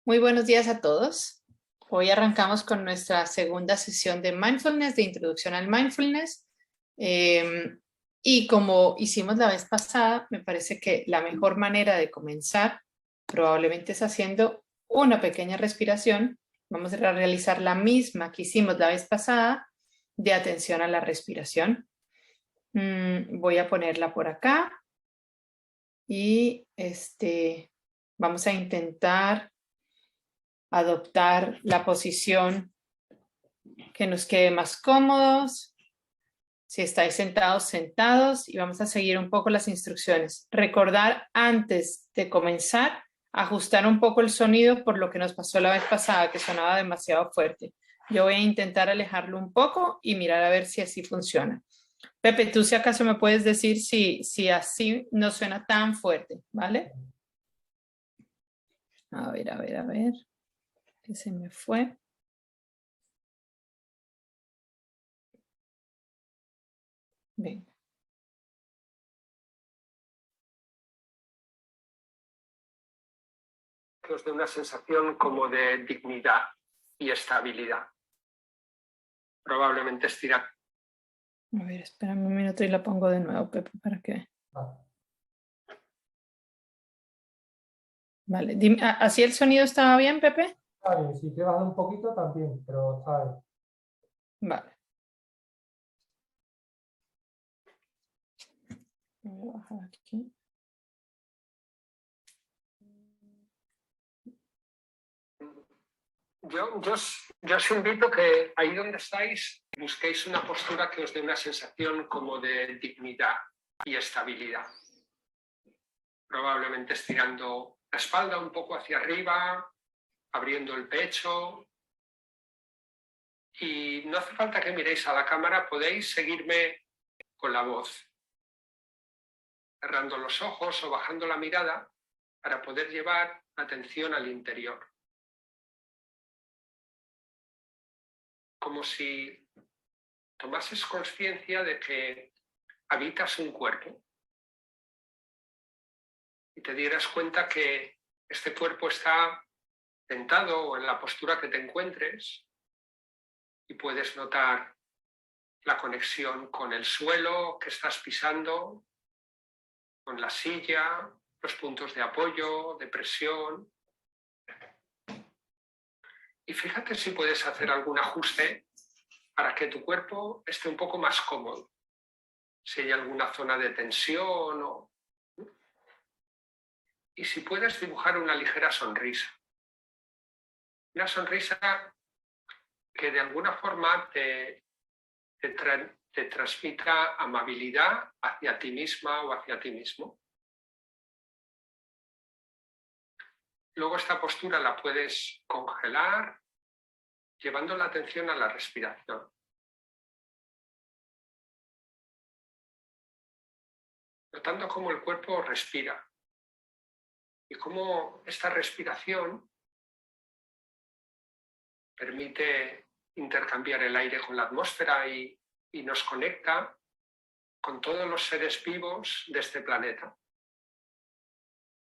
Muy buenos días a todos. Hoy arrancamos con nuestra segunda sesión de Mindfulness, de Introducción al Mindfulness. Y como hicimos la vez pasada, me parece que la mejor manera de comenzar probablemente es haciendo una pequeña respiración. Vamos a realizar la misma que hicimos la vez pasada de atención a la respiración. Voy a ponerla por acá y vamos a intentar adoptar la posición que nos quede más cómodos. Si estáis sentados, sentados, y vamos a seguir un poco las instrucciones. Recordar antes de comenzar, ajustar un poco el sonido por lo que nos pasó la vez pasada, que sonaba demasiado fuerte. Yo voy a intentar alejarlo un poco y mirar a ver si así funciona. Pepe, tú si acaso me puedes decir si así no suena tan fuerte, ¿vale? A ver, que se me fue. Venga. Que os dé una sensación como de dignidad y estabilidad. Probablemente estirar. A ver, espérame un minuto y la pongo de nuevo, Pepe, para que... Vale, dime, ¿así el sonido estaba bien, Pepe? Está bien, si te bajas un poquito también, pero está bien. Vale. Voy a bajar aquí. Yo os invito que ahí donde estáis busquéis una postura que os dé una sensación como de dignidad y estabilidad. Probablemente estirando la espalda un poco hacia arriba, abriendo el pecho. Y no hace falta que miréis a la cámara, podéis seguirme con la voz, cerrando los ojos o bajando la mirada para poder llevar atención al interior. Como si tomases conciencia de que habitas un cuerpo y te dieras cuenta que este cuerpo está sentado o en la postura que te encuentres y puedes notar la conexión con el suelo que estás pisando, con la silla, los puntos de apoyo, de presión. Y fíjate si puedes hacer algún ajuste para que tu cuerpo esté un poco más cómodo. Si hay alguna zona de tensión y si puedes dibujar una ligera sonrisa. Una sonrisa que de alguna forma te transmita amabilidad hacia ti misma o hacia ti mismo. Luego esta postura la puedes congelar llevando la atención a la respiración. Notando cómo el cuerpo respira y cómo esta respiración permite intercambiar el aire con la atmósfera y nos conecta con todos los seres vivos de este planeta.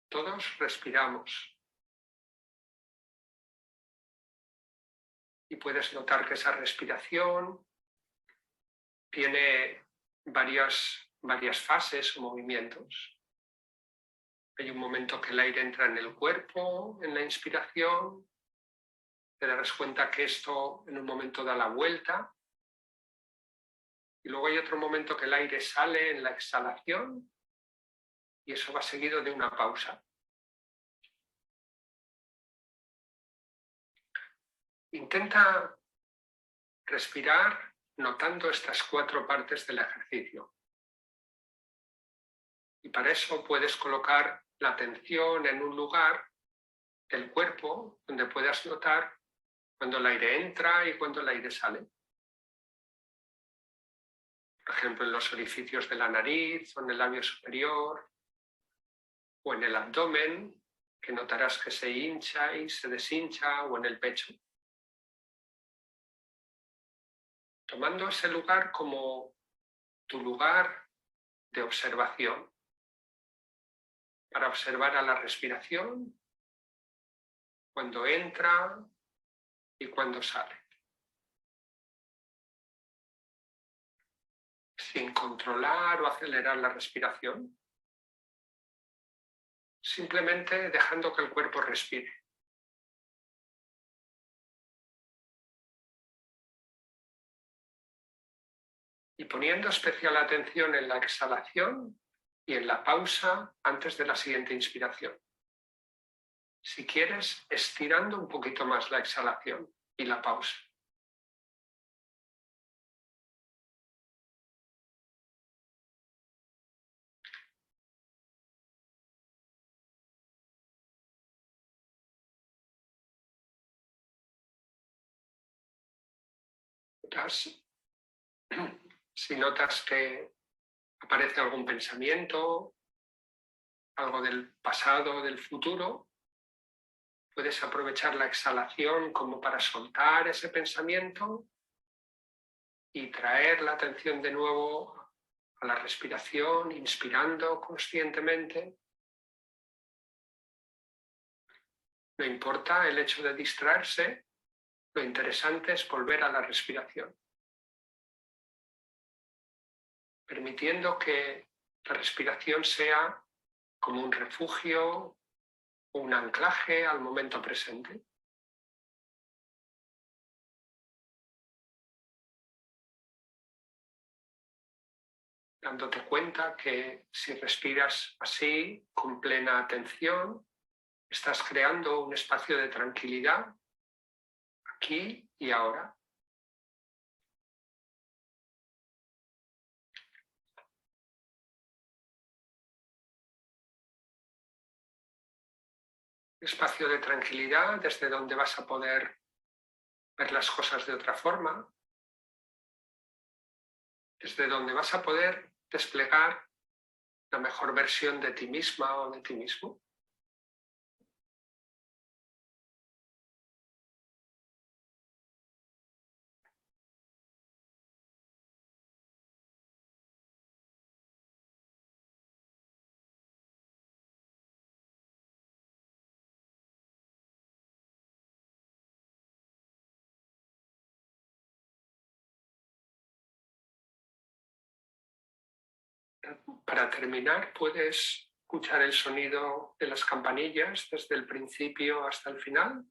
Todos respiramos. Y puedes notar que esa respiración tiene varias fases o movimientos. Hay un momento que el aire entra en el cuerpo, en la inspiración. Te darás cuenta que esto en un momento da la vuelta. Y luego hay otro momento que el aire sale en la exhalación y eso va seguido de una pausa. Intenta respirar notando estas 4 partes del ejercicio. Y para eso puedes colocar la atención en un lugar del cuerpo donde puedas notar cuando el aire entra y cuando el aire sale. Por ejemplo, en los orificios de la nariz o en el labio superior o en el abdomen, que notarás que se hincha y se deshincha, o en el pecho. Tomando ese lugar como tu lugar de observación, para observar a la respiración cuando entra y cuando sale. Sin controlar o acelerar la respiración. Simplemente dejando que el cuerpo respire. Y poniendo especial atención en la exhalación y en la pausa antes de la siguiente inspiración. Si quieres, estirando un poquito más la exhalación y la pausa. Si notas que aparece algún pensamiento, algo del pasado o del futuro, puedes aprovechar la exhalación como para soltar ese pensamiento y traer la atención de nuevo a la respiración, inspirando conscientemente. No importa el hecho de distraerse, lo interesante es volver a la respiración, permitiendo que la respiración sea como un refugio, un anclaje al momento presente. Dándote cuenta que si respiras así, con plena atención, estás creando un espacio de tranquilidad aquí y ahora. Espacio de tranquilidad desde donde vas a poder ver las cosas de otra forma, desde donde vas a poder desplegar la mejor versión de ti misma o de ti mismo. Para terminar, puedes escuchar el sonido de las campanillas desde el principio hasta el final.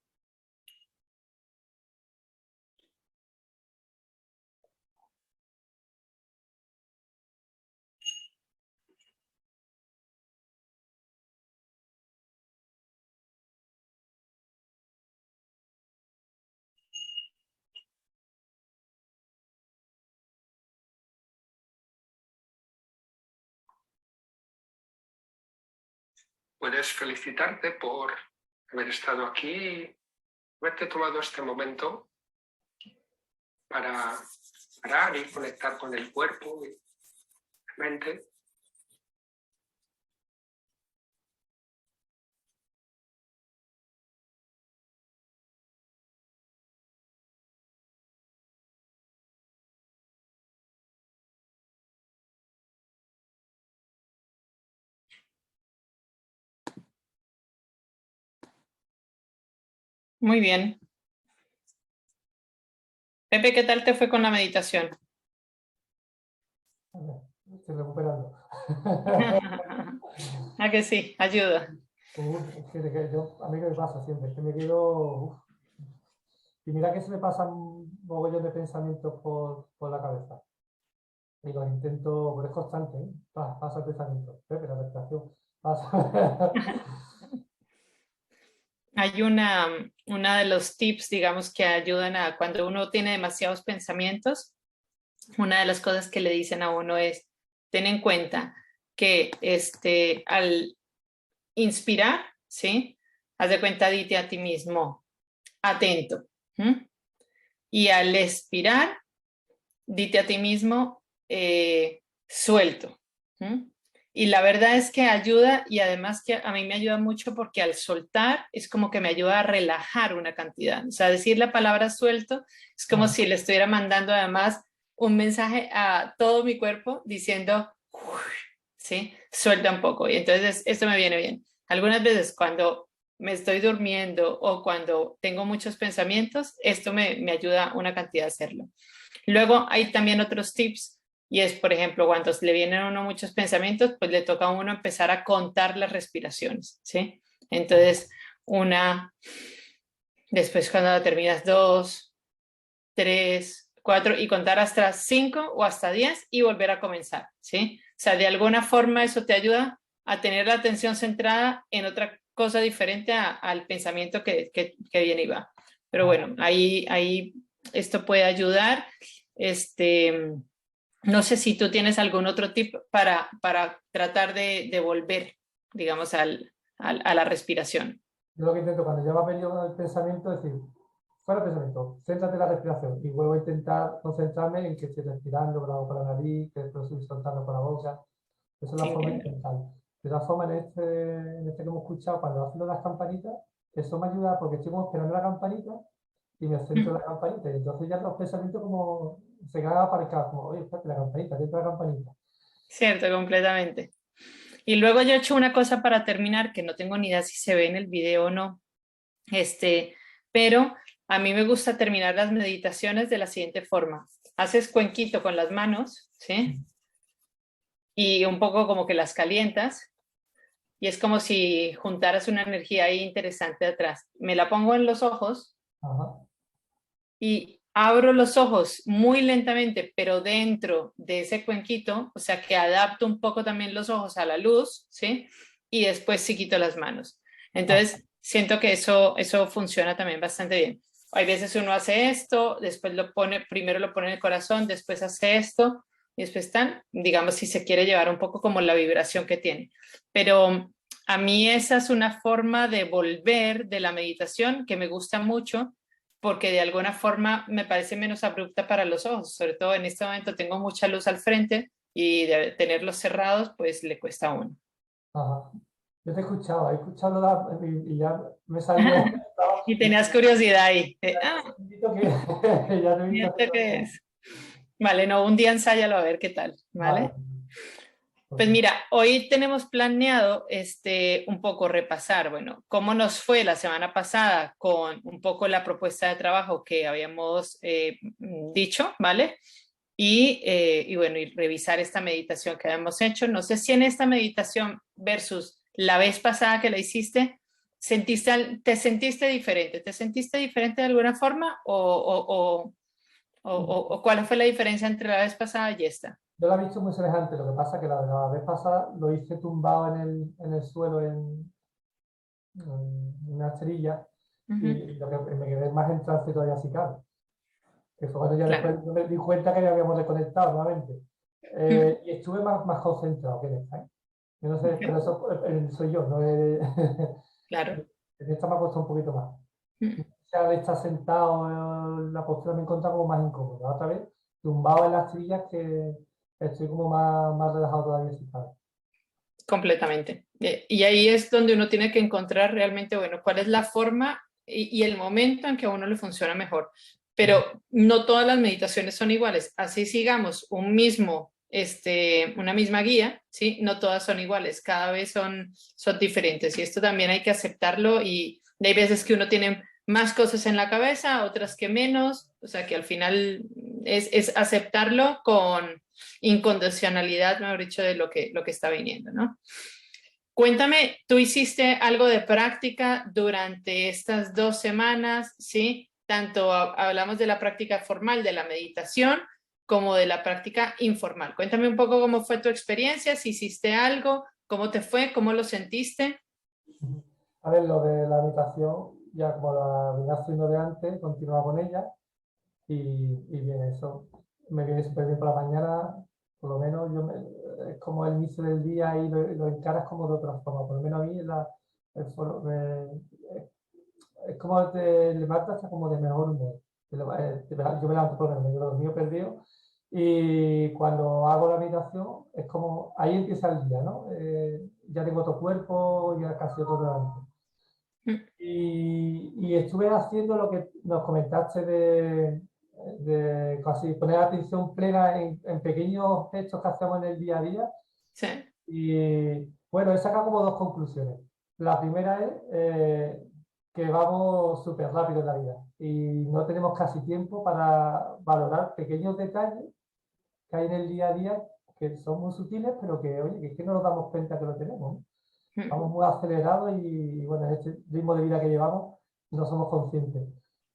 Puedes felicitarte por haber estado aquí, haberte tomado este momento para parar y conectar con el cuerpo y la mente. Muy bien. Pepe, ¿qué tal te fue con la meditación? Estoy recuperando. ¿A que sí? Ayuda. Es que a mí me pasa siempre, es que me quedo... Y mira que se me pasan un mogollón de pensamientos por la cabeza. Y los intento, pero es constante, ¿eh? Pasa el pensamiento, Pepe, la respiración, pasa. Hay una de los tips, digamos, que ayudan a cuando uno tiene demasiados pensamientos, una de las cosas que le dicen a uno es, ten en cuenta que al inspirar, ¿sí? Haz de cuenta, dite a ti mismo, atento. Y al expirar, dite a ti mismo, suelto. Y la verdad es que ayuda, y además que a mí me ayuda mucho porque al soltar es como que me ayuda a relajar una cantidad. O sea, decir la palabra suelto es como si le estuviera mandando además un mensaje a todo mi cuerpo diciendo, ¿sí? Suelta un poco. Y entonces esto me viene bien. Algunas veces cuando me estoy durmiendo o cuando tengo muchos pensamientos, esto me ayuda una cantidad a hacerlo. Luego hay también otros tips y es, por ejemplo, cuando le vienen a uno muchos pensamientos, pues le toca a uno empezar a contar las respiraciones, ¿sí? Entonces, una, después cuando terminas 2, 3, 4 y contar hasta 5 o hasta 10 y volver a comenzar, ¿sí? O sea, de alguna forma eso te ayuda a tener la atención centrada en otra cosa diferente al pensamiento que viene y va. Pero bueno, ahí esto puede ayudar. No sé si tú tienes algún otro tip para tratar de volver, digamos, a la respiración. Yo lo que intento cuando ya me ha venido el pensamiento es decir, fuera el pensamiento, céntrate en la respiración y vuelvo a intentar concentrarme en que estoy respirando por la nariz, que después estoy soltando por la boca. Esa es la forma mental. De todas formas, en este que hemos escuchado, cuando hacen las campanitas, eso me ayuda porque estoy como esperando la campanita y me centro en la campanita. Y entonces ya los pensamientos como se quedan aparcados, como, oye, espérate, la campanita, dentro de la campanita. Cierto, completamente. Y luego yo he hecho una cosa para terminar, que no tengo ni idea si se ve en el video o no, pero a mí me gusta terminar las meditaciones de la siguiente forma. Haces cuenquito con las manos, ¿sí? Y un poco como que las calientas, y es como si juntaras una energía ahí interesante atrás. Me la pongo en los ojos. Ajá. Y abro los ojos muy lentamente, pero dentro de ese cuenquito, o sea que adapto un poco también los ojos a la luz, ¿sí? Y después sí quito las manos. Entonces, siento que eso funciona también bastante bien. Hay veces uno hace esto, después primero lo pone en el corazón, después hace esto, y después están, digamos, si se quiere llevar un poco como la vibración que tiene. Pero a mí esa es una forma de volver de la meditación que me gusta mucho, porque de alguna forma me parece menos abrupta para los ojos, sobre todo en este momento tengo mucha luz al frente y de tenerlos cerrados pues le cuesta a uno. Ajá. Yo te he escuchado y ya me salió. Y tenías curiosidad ahí. Que ya te he ¿Y visto esto qué hacerlo. es? Vale, no, un día ensáyalo a ver qué tal, Vale. ¿vale? Pues mira, hoy tenemos planeado un poco repasar, bueno, cómo nos fue la semana pasada con un poco la propuesta de trabajo que habíamos dicho, ¿vale? Y bueno, y revisar esta meditación que habíamos hecho. No sé si en esta meditación versus la vez pasada que la hiciste, ¿te sentiste diferente? ¿Te sentiste diferente de alguna forma? ¿O cuál fue la diferencia entre la vez pasada y esta? Yo la he visto muy semejante, lo que pasa es que la vez pasada lo hice tumbado en el suelo en una esterilla Ujú, y lo que me quedé más en trance todavía así cabe. Que fue cuando ya claro. después me di cuenta que ya habíamos desconectado nuevamente. Mm, Y estuve más concentrado que en esta, ¿eh? Yo no sé, ok, pero eso soy yo, no claro. en esta me ha costado un poquito más. Mm, Ya de estar sentado, la postura me encontraba como más incómoda. Otra vez, tumbado en las sillas que estoy como más relajado todavía, si cabe. completamente. Y ahí es donde uno tiene que encontrar realmente, bueno, cuál es la forma y el momento en que a uno le funciona mejor. Pero no todas las meditaciones son iguales. Así sigamos una misma guía, ¿sí? No todas son iguales, cada vez son diferentes. Y esto también hay que aceptarlo y hay veces que uno tiene más cosas en la cabeza, otras que menos. O sea que al final es aceptarlo con incondicionalidad, mejor dicho, de lo que está viniendo, ¿no? Cuéntame, ¿tú hiciste algo de práctica durante estas 2 semanas? ¿Sí? Tanto hablamos de la práctica formal de la meditación como de la práctica informal. Cuéntame un poco cómo fue tu experiencia, si hiciste algo, cómo te fue, cómo lo sentiste. A ver, lo de la habitación, ya como la venía haciendo de antes, continúa con ella y bien, eso me viene súper bien por la mañana, por lo menos es como el inicio del día y lo encaras como de otra forma, por lo menos a mí es como te levantas como de mejor humor. Yo me levanto por lo menos, me he dormido perdido y cuando hago la meditación es como, ahí empieza el día, ¿no? Ya tengo otro cuerpo, ya casi otro delante. Mm, Y estuve haciendo lo que nos comentaste de casi poner atención plena en pequeños gestos que hacemos en el día a día. sí, Y bueno, he sacado como dos conclusiones. La primera es que vamos súper rápido en la vida y no tenemos casi tiempo para valorar pequeños detalles que hay en el día a día que son muy sutiles, pero que, oye, que es que no nos damos cuenta que lo tenemos, ¿no? Vamos muy acelerados y, bueno, en este ritmo de vida que llevamos no somos conscientes.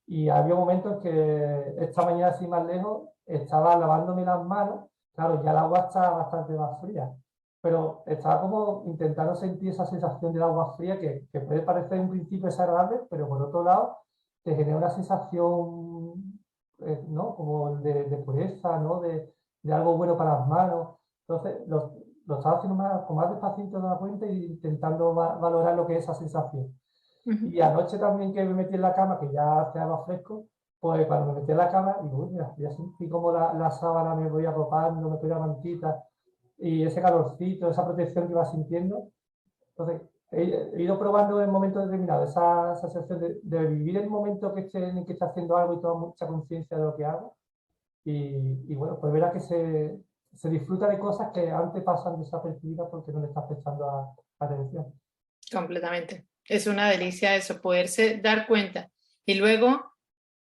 Y había momentos en que esta mañana, sin más lejos, estaba lavándome las manos. Claro, ya el agua está bastante más fría, pero estaba como intentando sentir esa sensación del agua fría que puede parecer en principio desagradable, pero por otro lado te genera una sensación, ¿no? Como de pureza, ¿no? De algo bueno para las manos. Entonces, lo estaba haciendo con más despacito de la cuenta e intentando valorar lo que es esa sensación. Y anoche también que me metí en la cama, que ya hacía fresco, pues cuando me metí en la cama, digo, uy, mira, ya sentí como la sábana me voy arropando, me voy la mantita, y ese calorcito, esa protección que iba sintiendo. Entonces, he ido probando en momentos determinados esa sensación de vivir el momento en el que estoy haciendo algo y tomar mucha conciencia de lo que hago. Y bueno, pues verá que se disfruta de cosas que antes pasan desapercibidas porque no le estás prestando atención. Completamente. Es una delicia eso, poderse dar cuenta. Y luego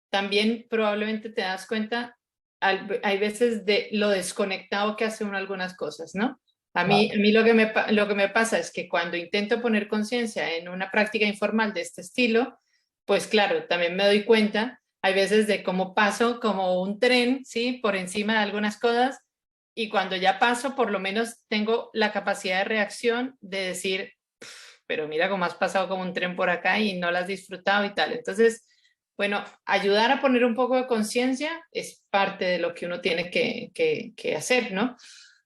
también probablemente te das cuenta, hay veces de lo desconectado que hace uno algunas cosas, ¿no? A mí lo que me pasa es que cuando intento poner conciencia en una práctica informal de este estilo, pues claro, también me doy cuenta, hay veces de cómo paso como un tren, ¿sí? Por encima de algunas cosas, y cuando ya paso, por lo menos tengo la capacidad de reacción de decir, pero mira cómo has pasado como un tren por acá y no lo has disfrutado y tal. Entonces, bueno, ayudar a poner un poco de conciencia es parte de lo que uno tiene que hacer, ¿no?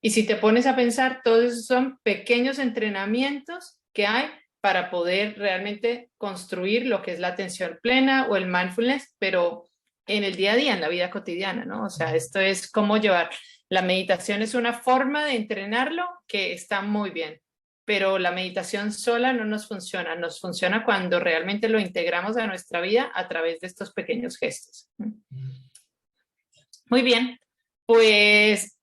Y si te pones a pensar, todos esos son pequeños entrenamientos que hay para poder realmente construir lo que es la atención plena o el mindfulness, pero en el día a día, en la vida cotidiana, ¿no? O sea, esto es cómo llevar. La meditación es una forma de entrenarlo que está muy bien, pero la meditación sola no nos funciona cuando realmente lo integramos a nuestra vida a través de estos pequeños gestos. Muy bien, pues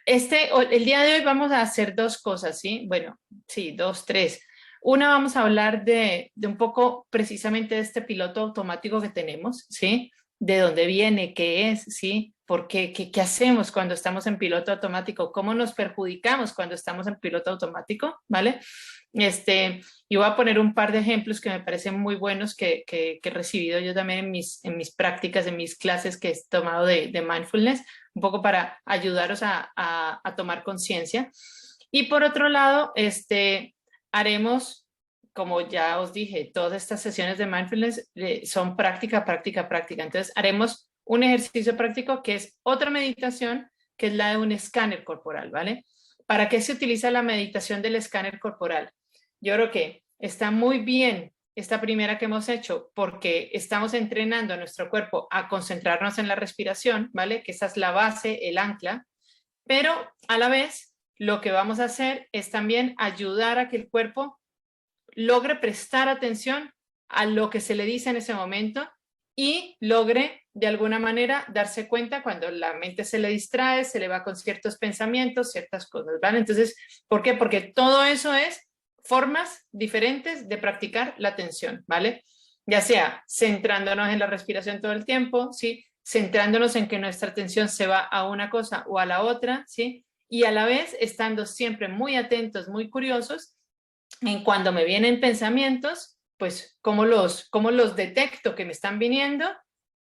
el día de hoy vamos a hacer dos cosas, ¿sí? Bueno, sí, dos, tres. Una, vamos a hablar de un poco precisamente de este piloto automático que tenemos, ¿sí? De dónde viene, qué es, ¿sí? ¿Por qué? ¿Qué hacemos cuando estamos en piloto automático? ¿Cómo nos perjudicamos cuando estamos en piloto automático? ¿Vale? Y voy a poner un par de ejemplos que me parecen muy buenos que he recibido yo también en mis prácticas, en mis clases que he tomado de mindfulness, un poco para ayudaros a tomar conciencia. Y por otro lado, haremos, como ya os dije, todas estas sesiones de mindfulness son práctica, práctica, práctica. Entonces haremos un ejercicio práctico que es otra meditación, que es la de un escáner corporal, ¿vale? ¿Para qué se utiliza la meditación del escáner corporal? Yo creo que está muy bien esta primera que hemos hecho porque estamos entrenando a nuestro cuerpo a concentrarnos en la respiración, ¿vale? Que esa es la base, el ancla, pero a la vez lo que vamos a hacer es también ayudar a que el cuerpo logre prestar atención a lo que se le dice en ese momento y logre de alguna manera darse cuenta cuando la mente se le distrae, se le va con ciertos pensamientos, ciertas cosas, ¿vale? Entonces, ¿por qué? Porque todo eso es formas diferentes de practicar la atención, ¿vale? Ya sea centrándonos en la respiración todo el tiempo, ¿sí? Centrándonos en que nuestra atención se va a una cosa o a la otra, ¿sí? Y a la vez estando siempre muy atentos, muy curiosos en cuando me vienen pensamientos, pues cómo los detecto que me están viniendo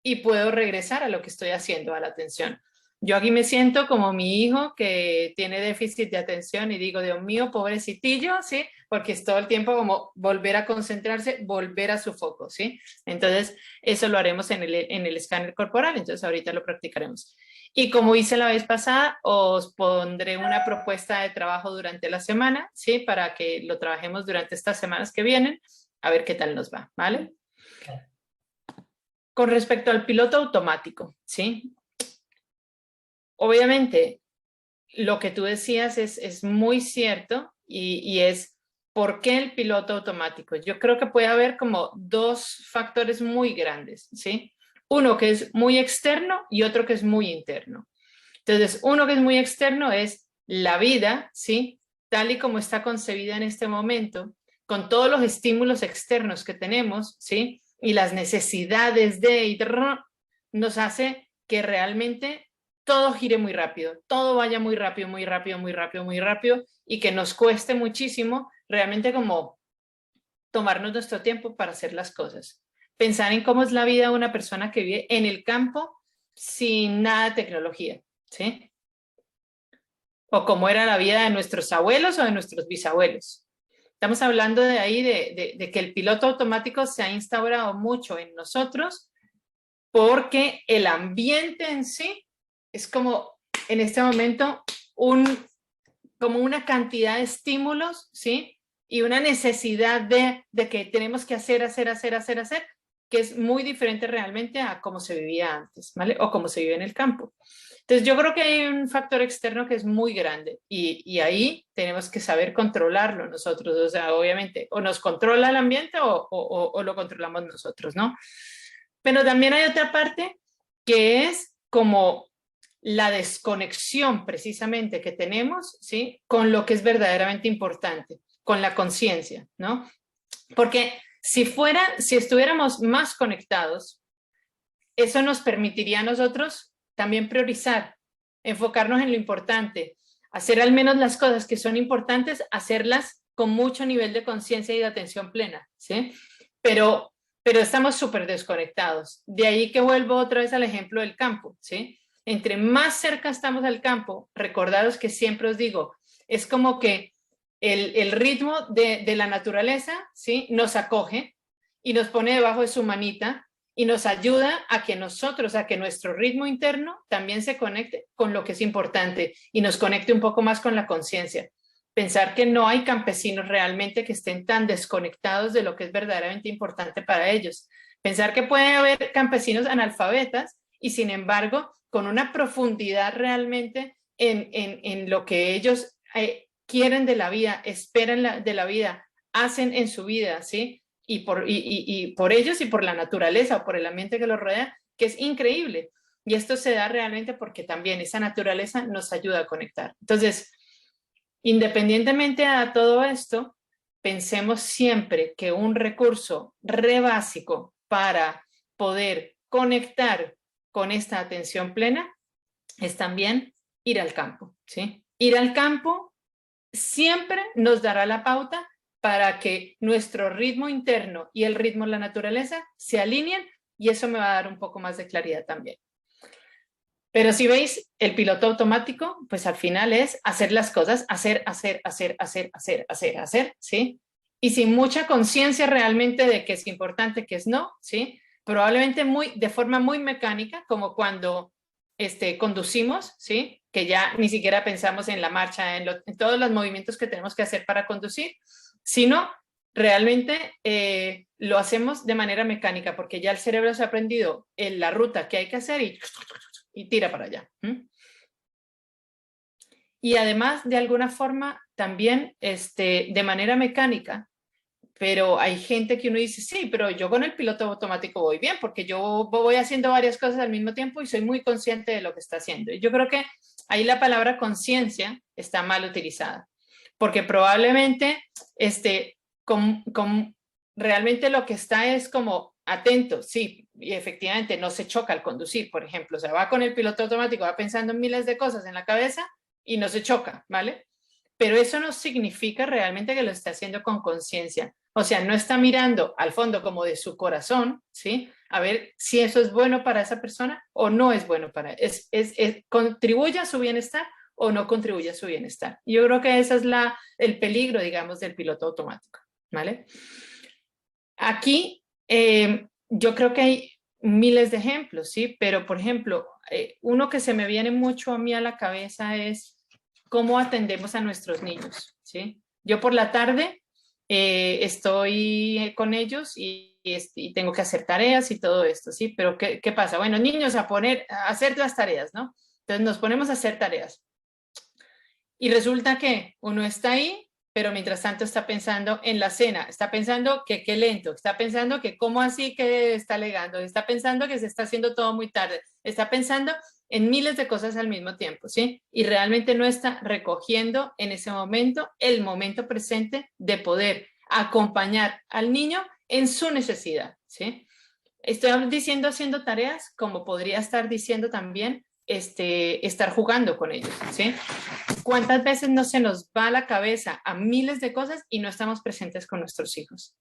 y puedo regresar a lo que estoy haciendo, a la atención. Yo aquí me siento como mi hijo que tiene déficit de atención y digo, Dios mío, pobrecitillo, ¿sí? Porque es todo el tiempo como volver a concentrarse, volver a su foco, ¿sí? Entonces, eso lo haremos en el escáner corporal, entonces ahorita lo practicaremos. Y como hice la vez pasada, os pondré una propuesta de trabajo durante la semana, ¿sí? Para que lo trabajemos durante estas semanas que vienen, a ver qué tal nos va, ¿vale? Con respecto al piloto automático, ¿sí? Obviamente, lo que tú decías es muy cierto y es ¿por qué el piloto automático? Yo creo que puede haber como dos factores muy grandes, ¿sí? Uno que es muy externo y otro que es muy interno. Entonces, uno que es muy externo es la vida, ¿sí? Tal y como está concebida en este momento, con todos los estímulos externos que tenemos, ¿sí? Y las necesidades nos hace que realmente todo gire muy rápido, todo vaya muy rápido, muy rápido, muy rápido, muy rápido, y que nos cueste muchísimo realmente como tomarnos nuestro tiempo para hacer las cosas. Pensar en cómo es la vida de una persona que vive en el campo sin nada de tecnología, ¿sí? O cómo era la vida de nuestros abuelos o de nuestros bisabuelos. Estamos hablando de ahí de que el piloto automático se ha instaurado mucho en nosotros porque el ambiente en sí es como en este momento como una cantidad de estímulos, ¿sí? Y una necesidad de que tenemos que hacer, que es muy diferente realmente a cómo se vivía antes, ¿vale? O cómo se vive en el campo. Entonces yo creo que hay un factor externo que es muy grande y ahí tenemos que saber controlarlo nosotros, o sea, obviamente, o nos controla el ambiente o lo controlamos nosotros, ¿no? Pero también hay otra parte que es como la desconexión precisamente que tenemos, ¿sí? Con lo que es verdaderamente importante, con la conciencia, ¿no? Porque si estuviéramos más conectados, eso nos permitiría a nosotros también priorizar, enfocarnos en lo importante, hacer al menos las cosas que son importantes, hacerlas con mucho nivel de conciencia y de atención plena, ¿sí? Pero estamos súper desconectados. De ahí que vuelvo otra vez al ejemplo del campo, ¿sí? Entre más cerca estamos al campo, recordaros que siempre os digo, es como que el ritmo de la naturaleza, ¿sí? Nos acoge y nos pone debajo de su manita y nos ayuda a que nuestro ritmo interno también se conecte con lo que es importante y nos conecte un poco más con la conciencia. Pensar que no hay campesinos realmente que estén tan desconectados de lo que es verdaderamente importante para ellos. Pensar que puede haber campesinos analfabetas y sin embargo con una profundidad realmente en lo que ellos quieren de la vida, esperan de la vida, hacen en su vida, ¿sí? Y por ellos y por la naturaleza o por el ambiente que los rodea, que es increíble. Y esto se da realmente porque también esa naturaleza nos ayuda a conectar. Entonces, independientemente de todo esto, pensemos siempre que un recurso re básico para poder conectar con esta atención plena es también ir al campo, ¿sí? Ir al campo siempre nos dará la pauta para que nuestro ritmo interno y el ritmo de la naturaleza se alineen y eso me va a dar un poco más de claridad también. Pero si veis, el piloto automático, pues al final es hacer las cosas, hacer, ¿sí? Y sin mucha conciencia realmente de qué es importante, qué es no, ¿sí? Probablemente de forma muy mecánica, como cuando conducimos, ¿sí? Que ya ni siquiera pensamos en la marcha, en todos los movimientos que tenemos que hacer para conducir, sino realmente lo hacemos de manera mecánica, porque ya el cerebro se ha aprendido en la ruta que hay que hacer y tira para allá. Y además, de alguna forma, también de manera mecánica, pero hay gente que uno dice, sí, pero yo con el piloto automático voy bien, porque yo voy haciendo varias cosas al mismo tiempo y soy muy consciente de lo que está haciendo. Y yo creo que ahí la palabra conciencia está mal utilizada, porque probablemente realmente lo que está es como atento, sí, y efectivamente no se choca al conducir, por ejemplo, o sea, va con el piloto automático, va pensando en miles de cosas en la cabeza y no se choca, ¿vale? Pero eso no significa realmente que lo esté haciendo con conciencia. O sea, no está mirando al fondo como de su corazón, ¿sí? A ver si eso es bueno para esa persona o no es bueno para contribuye a su bienestar o no contribuye a su bienestar. Yo creo que ese es el peligro, digamos, del piloto automático, ¿vale? Aquí yo creo que hay miles de ejemplos, ¿sí? Pero, por ejemplo, uno que se me viene mucho a mí a la cabeza es cómo atendemos a nuestros niños, ¿sí? Yo por la tarde estoy con ellos y tengo que hacer tareas y todo esto, ¿sí? Pero ¿qué pasa? Bueno, niños, a hacer las tareas, ¿no? Entonces nos ponemos a hacer tareas. Y resulta que uno está ahí, pero mientras tanto está pensando en la cena, está pensando que qué lento, está pensando que cómo así que está alegando, está pensando que se está haciendo todo muy tarde, está pensando en miles de cosas al mismo tiempo, ¿sí? Y realmente no está recogiendo en ese momento el momento presente de poder acompañar al niño en su necesidad, ¿sí? Estoy diciendo haciendo tareas, como podría estar diciendo también estar jugando con ellos, ¿sí? ¿Cuántas veces no se nos va la cabeza a miles de cosas y no estamos presentes con nuestros hijos?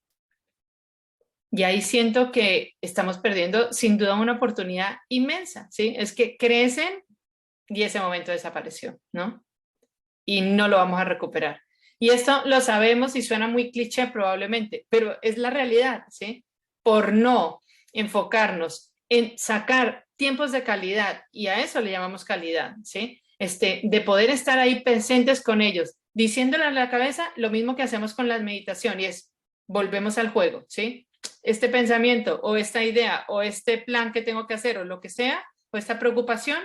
Y ahí siento que estamos perdiendo sin duda una oportunidad inmensa, ¿sí? Es que crecen y ese momento desapareció, ¿no? Y no lo vamos a recuperar. Y esto lo sabemos y suena muy cliché probablemente, pero es la realidad, ¿sí? Por no enfocarnos en sacar tiempos de calidad, y a eso le llamamos calidad, ¿sí? De poder estar ahí presentes con ellos, diciéndole a la cabeza lo mismo que hacemos con la meditación, y es, volvemos al juego, ¿sí? Este pensamiento o esta idea o este plan que tengo que hacer o lo que sea, o esta preocupación,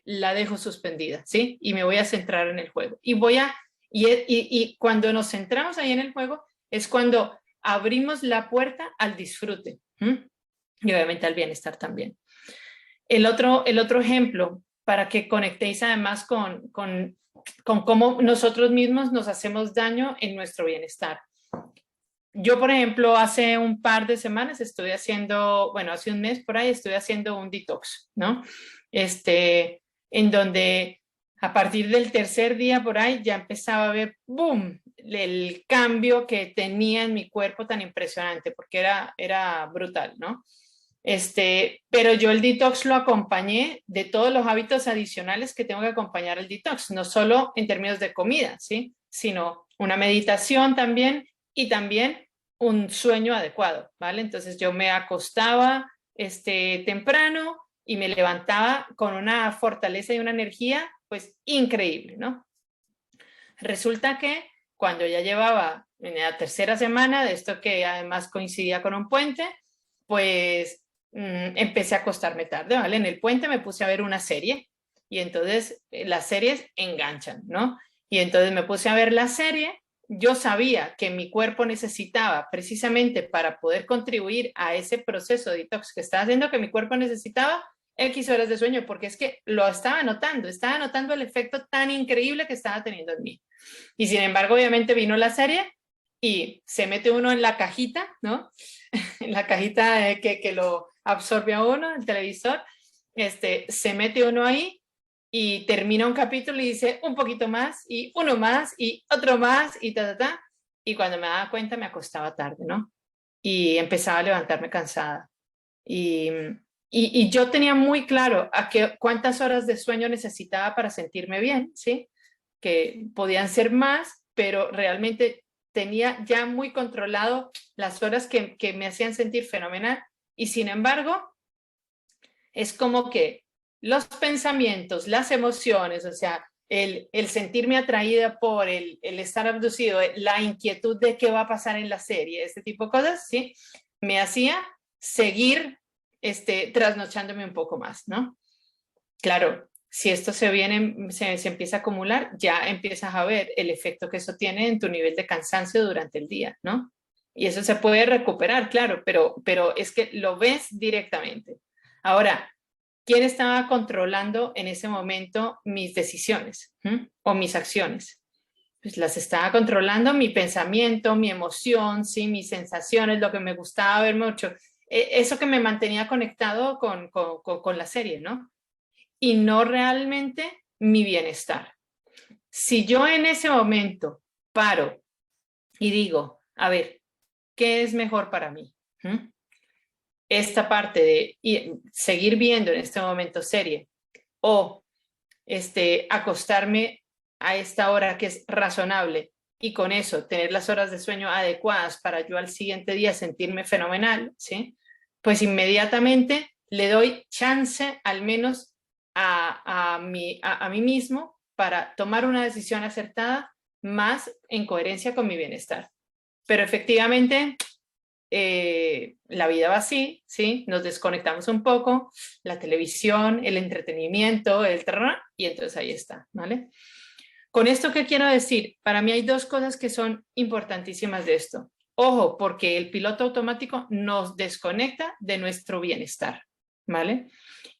la dejo suspendida, ¿sí? Y me voy a centrar en el juego. Y cuando nos centramos ahí en el juego, es cuando abrimos la puerta al disfrute, ¿m? Y obviamente al bienestar también. El otro ejemplo, para que conectéis además con cómo nosotros mismos nos hacemos daño en nuestro bienestar. Yo, por ejemplo, hace un par de semanas estuve haciendo, bueno, hace un mes por ahí estuve haciendo un detox, ¿no? En donde a partir del tercer día por ahí ya empezaba a ver, ¡boom!, el cambio que tenía en mi cuerpo tan impresionante, porque era brutal, ¿no? Pero yo el detox lo acompañé de todos los hábitos adicionales que tengo que acompañar el detox, no solo en términos de comida, ¿sí? Sino una meditación también y también un sueño adecuado, ¿vale? Entonces yo me acostaba temprano y me levantaba con una fortaleza y una energía pues increíble, ¿no? Resulta que cuando ya llevaba en la tercera semana de esto, que además coincidía con un puente, pues empecé a acostarme tarde, ¿vale? En el puente me puse a ver una serie y entonces las series enganchan, ¿no? Y entonces me puse a ver la serie. Yo sabía que mi cuerpo necesitaba, precisamente para poder contribuir a ese proceso de detox que estaba haciendo, que mi cuerpo necesitaba X horas de sueño, porque es que lo estaba notando el efecto tan increíble que estaba teniendo en mí. Y sin embargo, obviamente vino la serie y se mete uno en la cajita, ¿no? En la cajita que lo absorbe a uno, el televisor, se mete uno ahí y termina un capítulo y dice un poquito más y uno más y otro más y y cuando me daba cuenta me acostaba tarde, ¿no? Y empezaba a levantarme cansada. Y yo tenía muy claro cuántas horas de sueño necesitaba para sentirme bien, ¿sí? Que podían ser más, pero realmente tenía ya muy controlado las horas que me hacían sentir fenomenal. Y sin embargo, es como que los pensamientos, las emociones, o sea, el sentirme atraída por el estar abducido, la inquietud de qué va a pasar en la serie, este tipo de cosas, ¿sí? Me hacía seguir trasnochándome un poco más, ¿no? Claro, si esto se empieza a acumular, ya empiezas a ver el efecto que eso tiene en tu nivel de cansancio durante el día, ¿no? Y eso se puede recuperar, claro, pero es que lo ves directamente. Ahora, ¿quién estaba controlando en ese momento mis decisiones o mis acciones? Pues las estaba controlando mi pensamiento, mi emoción, ¿sí? Mis sensaciones, lo que me gustaba ver mucho, eso que me mantenía conectado con la serie, ¿no? Y no realmente mi bienestar. Si yo en ese momento paro y digo, a ver, ¿qué es mejor para mí? Esta parte de seguir viendo en este momento serie o acostarme a esta hora que es razonable y con eso tener las horas de sueño adecuadas para yo al siguiente día sentirme fenomenal, ¿sí? Pues inmediatamente le doy chance al menos a mí mismo para tomar una decisión acertada más en coherencia con mi bienestar. Pero efectivamente, la vida va así, ¿sí? Nos desconectamos un poco, la televisión, el entretenimiento, y entonces ahí está, ¿vale? Con esto, ¿qué quiero decir? Para mí hay dos cosas que son importantísimas de esto. Ojo, porque el piloto automático nos desconecta de nuestro bienestar, ¿vale?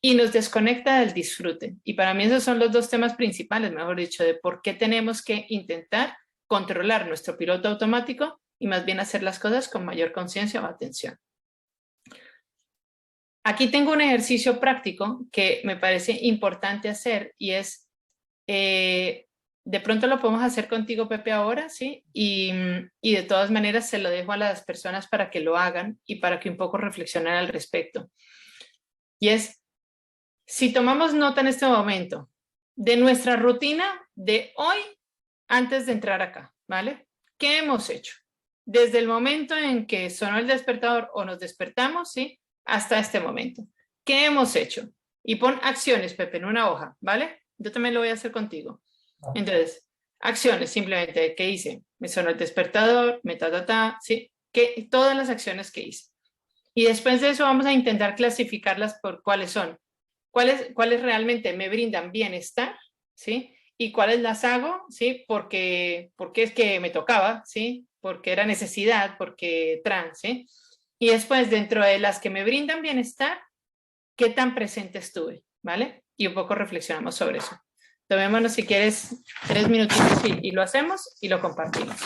Y nos desconecta del disfrute. Y para mí esos son los dos temas principales, mejor dicho, de por qué tenemos que intentar controlar nuestro piloto automático y más bien hacer las cosas con mayor conciencia o atención. Aquí tengo un ejercicio práctico que me parece importante hacer y es, de pronto lo podemos hacer contigo, Pepe, ahora, ¿sí? Y de todas maneras se lo dejo a las personas para que lo hagan y para que un poco reflexionen al respecto. Y es, si tomamos nota en este momento de nuestra rutina de hoy antes de entrar acá, ¿vale? ¿Qué hemos hecho? Desde el momento en que sonó el despertador o nos despertamos, ¿sí? Hasta este momento. ¿Qué hemos hecho? Y pon acciones, Pepe, en una hoja, ¿vale? Yo también lo voy a hacer contigo. Entonces, acciones, simplemente, ¿qué hice? Me sonó el despertador, ¿sí? Todas las acciones que hice. Y después de eso vamos a intentar clasificarlas por cuáles son. ¿Cuáles realmente me brindan bienestar? ¿Sí? Y cuáles las hago, ¿sí? Porque es que me tocaba, ¿sí? Porque era necesidad, porque ¿sí? Y después, dentro de las que me brindan bienestar, ¿qué tan presente estuve? ¿Vale? Y un poco reflexionamos sobre eso. Tomémonos, si quieres, 3 minutitos y lo hacemos y lo compartimos.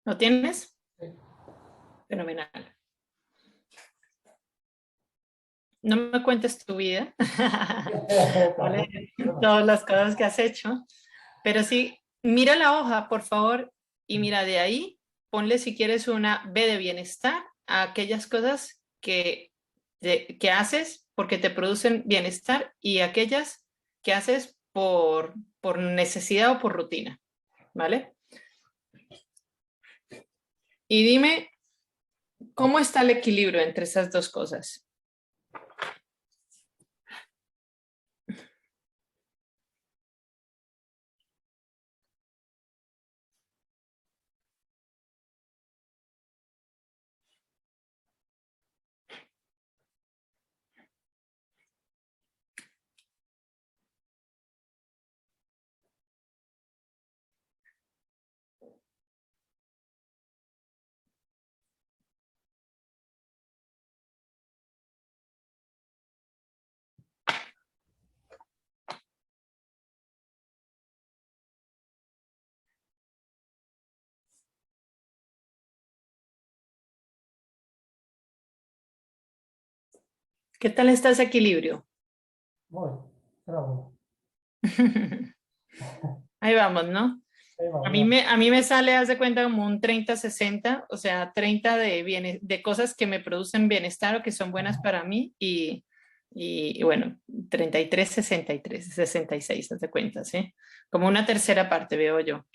¿Lo tienes? Sí. Fenomenal. No me cuentes tu vida, ¿vale? Todas las cosas que has hecho, pero sí, mira la hoja, por favor, y mira de ahí, ponle si quieres una B de bienestar a aquellas cosas que haces porque te producen bienestar y aquellas que haces por necesidad o por rutina, ¿vale? Y dime, ¿cómo está el equilibrio entre esas dos cosas? ¿Qué tal está ese equilibrio? Bueno, pero bueno, Ahí vamos, ¿no? ahí va, A ahí mí va. me, a mí me sale, haz de cuenta, como un 30-60, o sea, 30 de cosas que me producen bienestar o que son buenas para mí y bueno, 33-63, 66, haz de cuenta, ¿sí? Como una tercera parte, veo yo.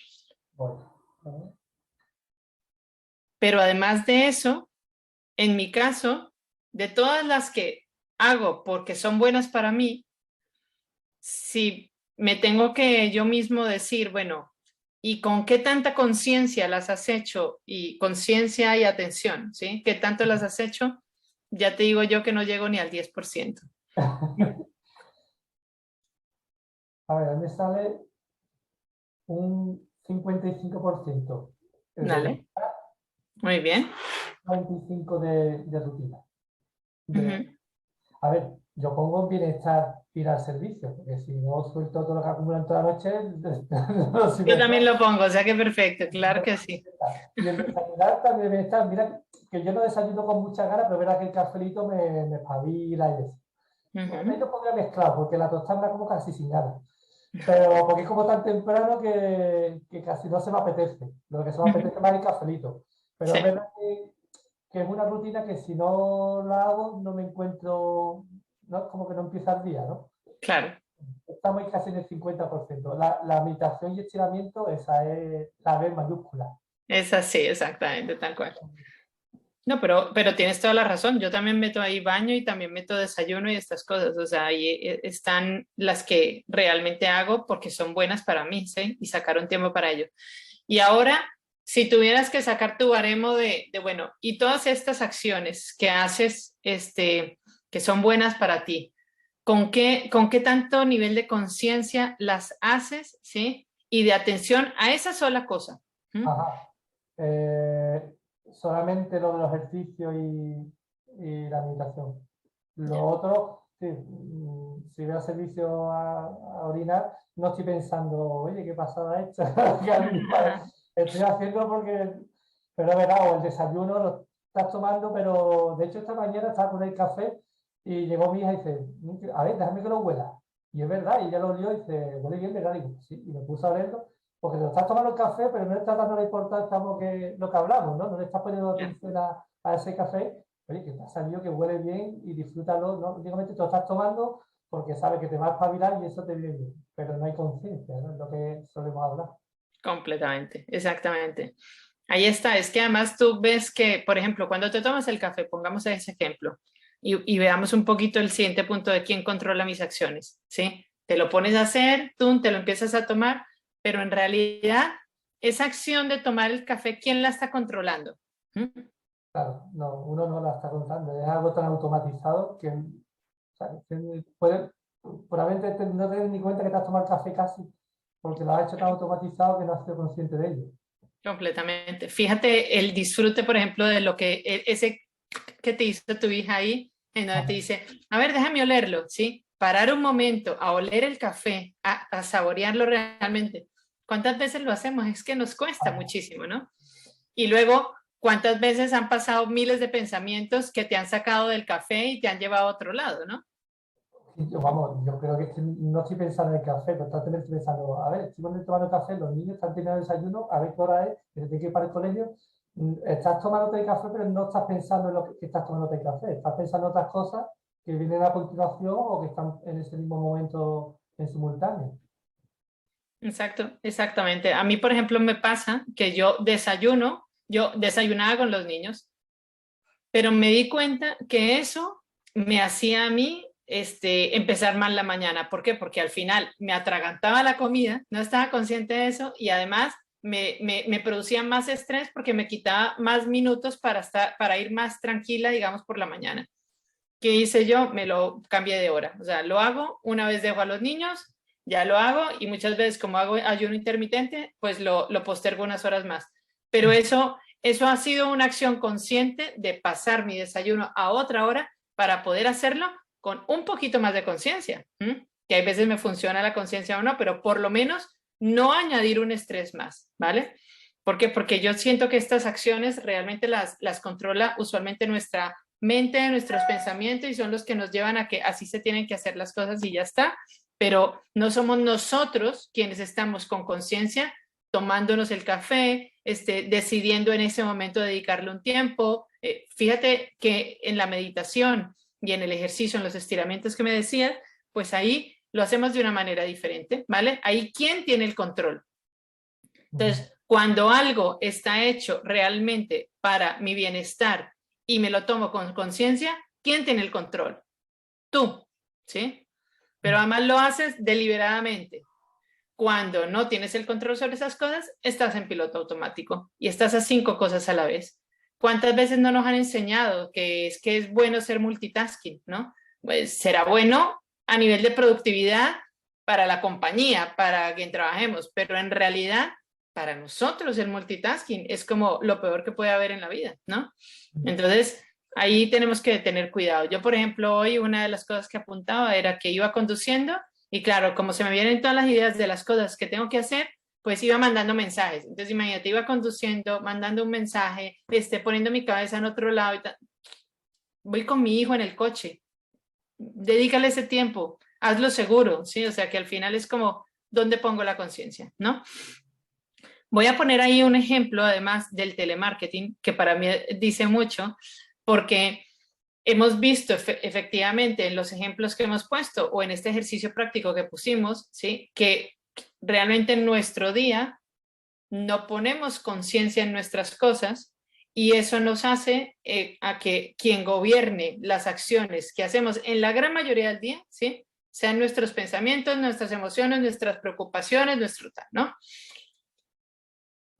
Bueno, ¿vale? Pero además de eso, en mi caso, de todas las que hago porque son buenas para mí, si me tengo que yo mismo decir, bueno, ¿y con qué tanta conciencia las has hecho? Y conciencia y atención, ¿sí? ¿Qué tanto las has hecho? Ya te digo yo que no llego ni al 10%. A ver, a mí me sale un 55% de Dale, muy bien. 25 de rutina. Ujú. A ver, yo pongo bienestar ir al servicio, porque si no suelto todo lo que acumulan toda la noche, no Yo sirve también nada. lo pongo, o sea que perfecto, claro que sí. Y el desayunar también debe estar. Mira que yo no desayuno con mucha ganas, pero verá que el cafelito me espabila y eso. Bueno, ahí Ujú. lo pondría mezclado, porque la tostada me la como casi sin ganas. Pero porque es como tan temprano que casi no se me apetece. Lo que se me Ujú. apetece más es el cafelito. Pero es Sí, verdad que es una rutina que si no la hago no me encuentro, ¿no? Como que no empieza el día, ¿no? claro. Estamos casi en el 50%. La meditación y estiramiento, esa es la B mayúscula. Es así, exactamente, tal cual. No, pero tienes toda la razón. Yo también meto ahí baño y también meto desayuno y estas cosas. O sea, ahí están las que realmente hago porque son buenas para mí, ¿sí? Y sacar un tiempo para ello. Y ahora, si tuvieras que sacar tu baremo bueno, y todas estas acciones que haces, que son buenas para ti, ¿con qué tanto nivel de conciencia las haces, ¿sí? Y de atención a esa sola cosa. ¿Mm? Ajá. Eh, solamente lo de los ejercicios y la meditación. Lo otro, sí, si voy al servicio a orinar, no estoy pensando, oye, qué pasada hecha. Estoy haciendo porque, pero es verdad, o el desayuno lo estás tomando, pero de hecho esta mañana estaba con el café y llegó mi hija y dice, a ver, déjame que lo huela. Y es verdad, y ella lo olió y dice, huele bien, ¿verdad? Digo, sí, y me puse a olerlo porque te lo estás tomando el café, pero no le estás dando la importancia a lo que hablamos, ¿no? No le estás poniendo atención a ese café. Oye, que te ha salido, que huele bien y disfrútalo, ¿no? Únicamente te lo estás tomando porque sabes que te va a espabilar y eso te viene bien, pero no hay conciencia, ¿no? Es lo que solemos hablar. Completamente, exactamente. Ahí está, es que además tú ves que, por ejemplo, cuando te tomas el café, pongamos ese ejemplo, y veamos un poquito el siguiente punto de quién controla mis acciones, ¿sí? Te lo pones a hacer, tú te lo empiezas a tomar, pero en realidad esa acción de tomar el café, ¿quién la está controlando? ¿Mm? Claro, no, uno no la está contando, es algo tan automatizado que, o sea, que probablemente no te des ni cuenta que te has tomado el café casi, porque lo has hecho tan automatizado que no has sido consciente de ello. Completamente. Fíjate el disfrute, por ejemplo, de lo que ese que te hizo tu hija ahí, en donde te dice, a ver, déjame olerlo, ¿sí? Parar un momento a oler el café, a saborearlo realmente. ¿Cuántas veces lo hacemos? Es que nos cuesta muchísimo, ¿no? Y luego, ¿cuántas veces han pasado miles de pensamientos que te han sacado del café y te han llevado a otro lado, ¿no? Vamos, yo creo que no estoy pensando en el café, pero estoy pensando, a ver, estoy tomando café, los niños están teniendo el desayuno, a ver qué hora es, que se tiene que ir para el colegio. Estás tomando el café, pero no estás pensando en lo que estás tomando el café, estás pensando en otras cosas que vienen a continuación o que están en ese mismo momento en simultáneo. Exacto, exactamente. A mí, por ejemplo, me pasa que yo desayunaba con los niños, pero me di cuenta que eso me hacía a mí empezar mal la mañana. ¿Por qué? Porque al final me atragantaba la comida, no estaba consciente de eso y además me producía más estrés porque me quitaba más minutos para ir más tranquila, digamos, por la mañana. ¿Qué hice yo? Me lo cambié de hora. O sea, lo hago una vez dejo a los niños, ya lo hago y muchas veces como hago ayuno intermitente, pues lo postergo unas horas más. Pero eso ha sido una acción consciente de pasar mi desayuno a otra hora para poder hacerlo con un poquito más de conciencia. Que hay veces me funciona la conciencia o no, pero por lo menos no añadir un estrés más, ¿vale? ¿Por qué? Porque yo siento que estas acciones realmente las controla usualmente nuestra mente, de nuestros pensamientos, y son los que nos llevan a que así se tienen que hacer las cosas y ya está, pero no somos nosotros quienes estamos con conciencia tomándonos el café, decidiendo en ese momento dedicarle un tiempo. Fíjate que en la meditación y en el ejercicio, en los estiramientos que me decías, pues ahí lo hacemos de una manera diferente, ¿vale? Ahí, ¿quién tiene el control? Entonces, cuando algo está hecho realmente para mi bienestar y me lo tomo con conciencia, ¿quién tiene el control? Tú, ¿sí? Pero además lo haces deliberadamente. Cuando no tienes el control sobre esas cosas, estás en piloto automático y estás a 5 cosas a la vez. ¿Cuántas veces no nos han enseñado que es bueno ser multitasking, ¿no? Pues será bueno a nivel de productividad para la compañía, para quien trabajemos, pero en realidad para nosotros el multitasking es como lo peor que puede haber en la vida, ¿no? Entonces, ahí tenemos que tener cuidado. Yo, por ejemplo, hoy una de las cosas que apuntaba era que iba conduciendo y claro, como se me vienen todas las ideas de las cosas que tengo que hacer, pues iba mandando mensajes. Entonces, imagínate, iba conduciendo, mandando un mensaje, poniendo mi cabeza en otro lado y tal. Voy con mi hijo en el coche. Dedícale ese tiempo, hazlo seguro, ¿sí? O sea, que al final es como, ¿dónde pongo la conciencia, no? Voy a poner ahí un ejemplo, además, del telemarketing, que para mí dice mucho, porque hemos visto efectivamente en los ejemplos que hemos puesto o en este ejercicio práctico que pusimos, ¿sí? Que realmente en nuestro día no ponemos conciencia en nuestras cosas y eso nos hace a que quien gobierne las acciones que hacemos en la gran mayoría del día, ¿sí? Sean nuestros pensamientos, nuestras emociones, nuestras preocupaciones, nuestro tal, ¿no?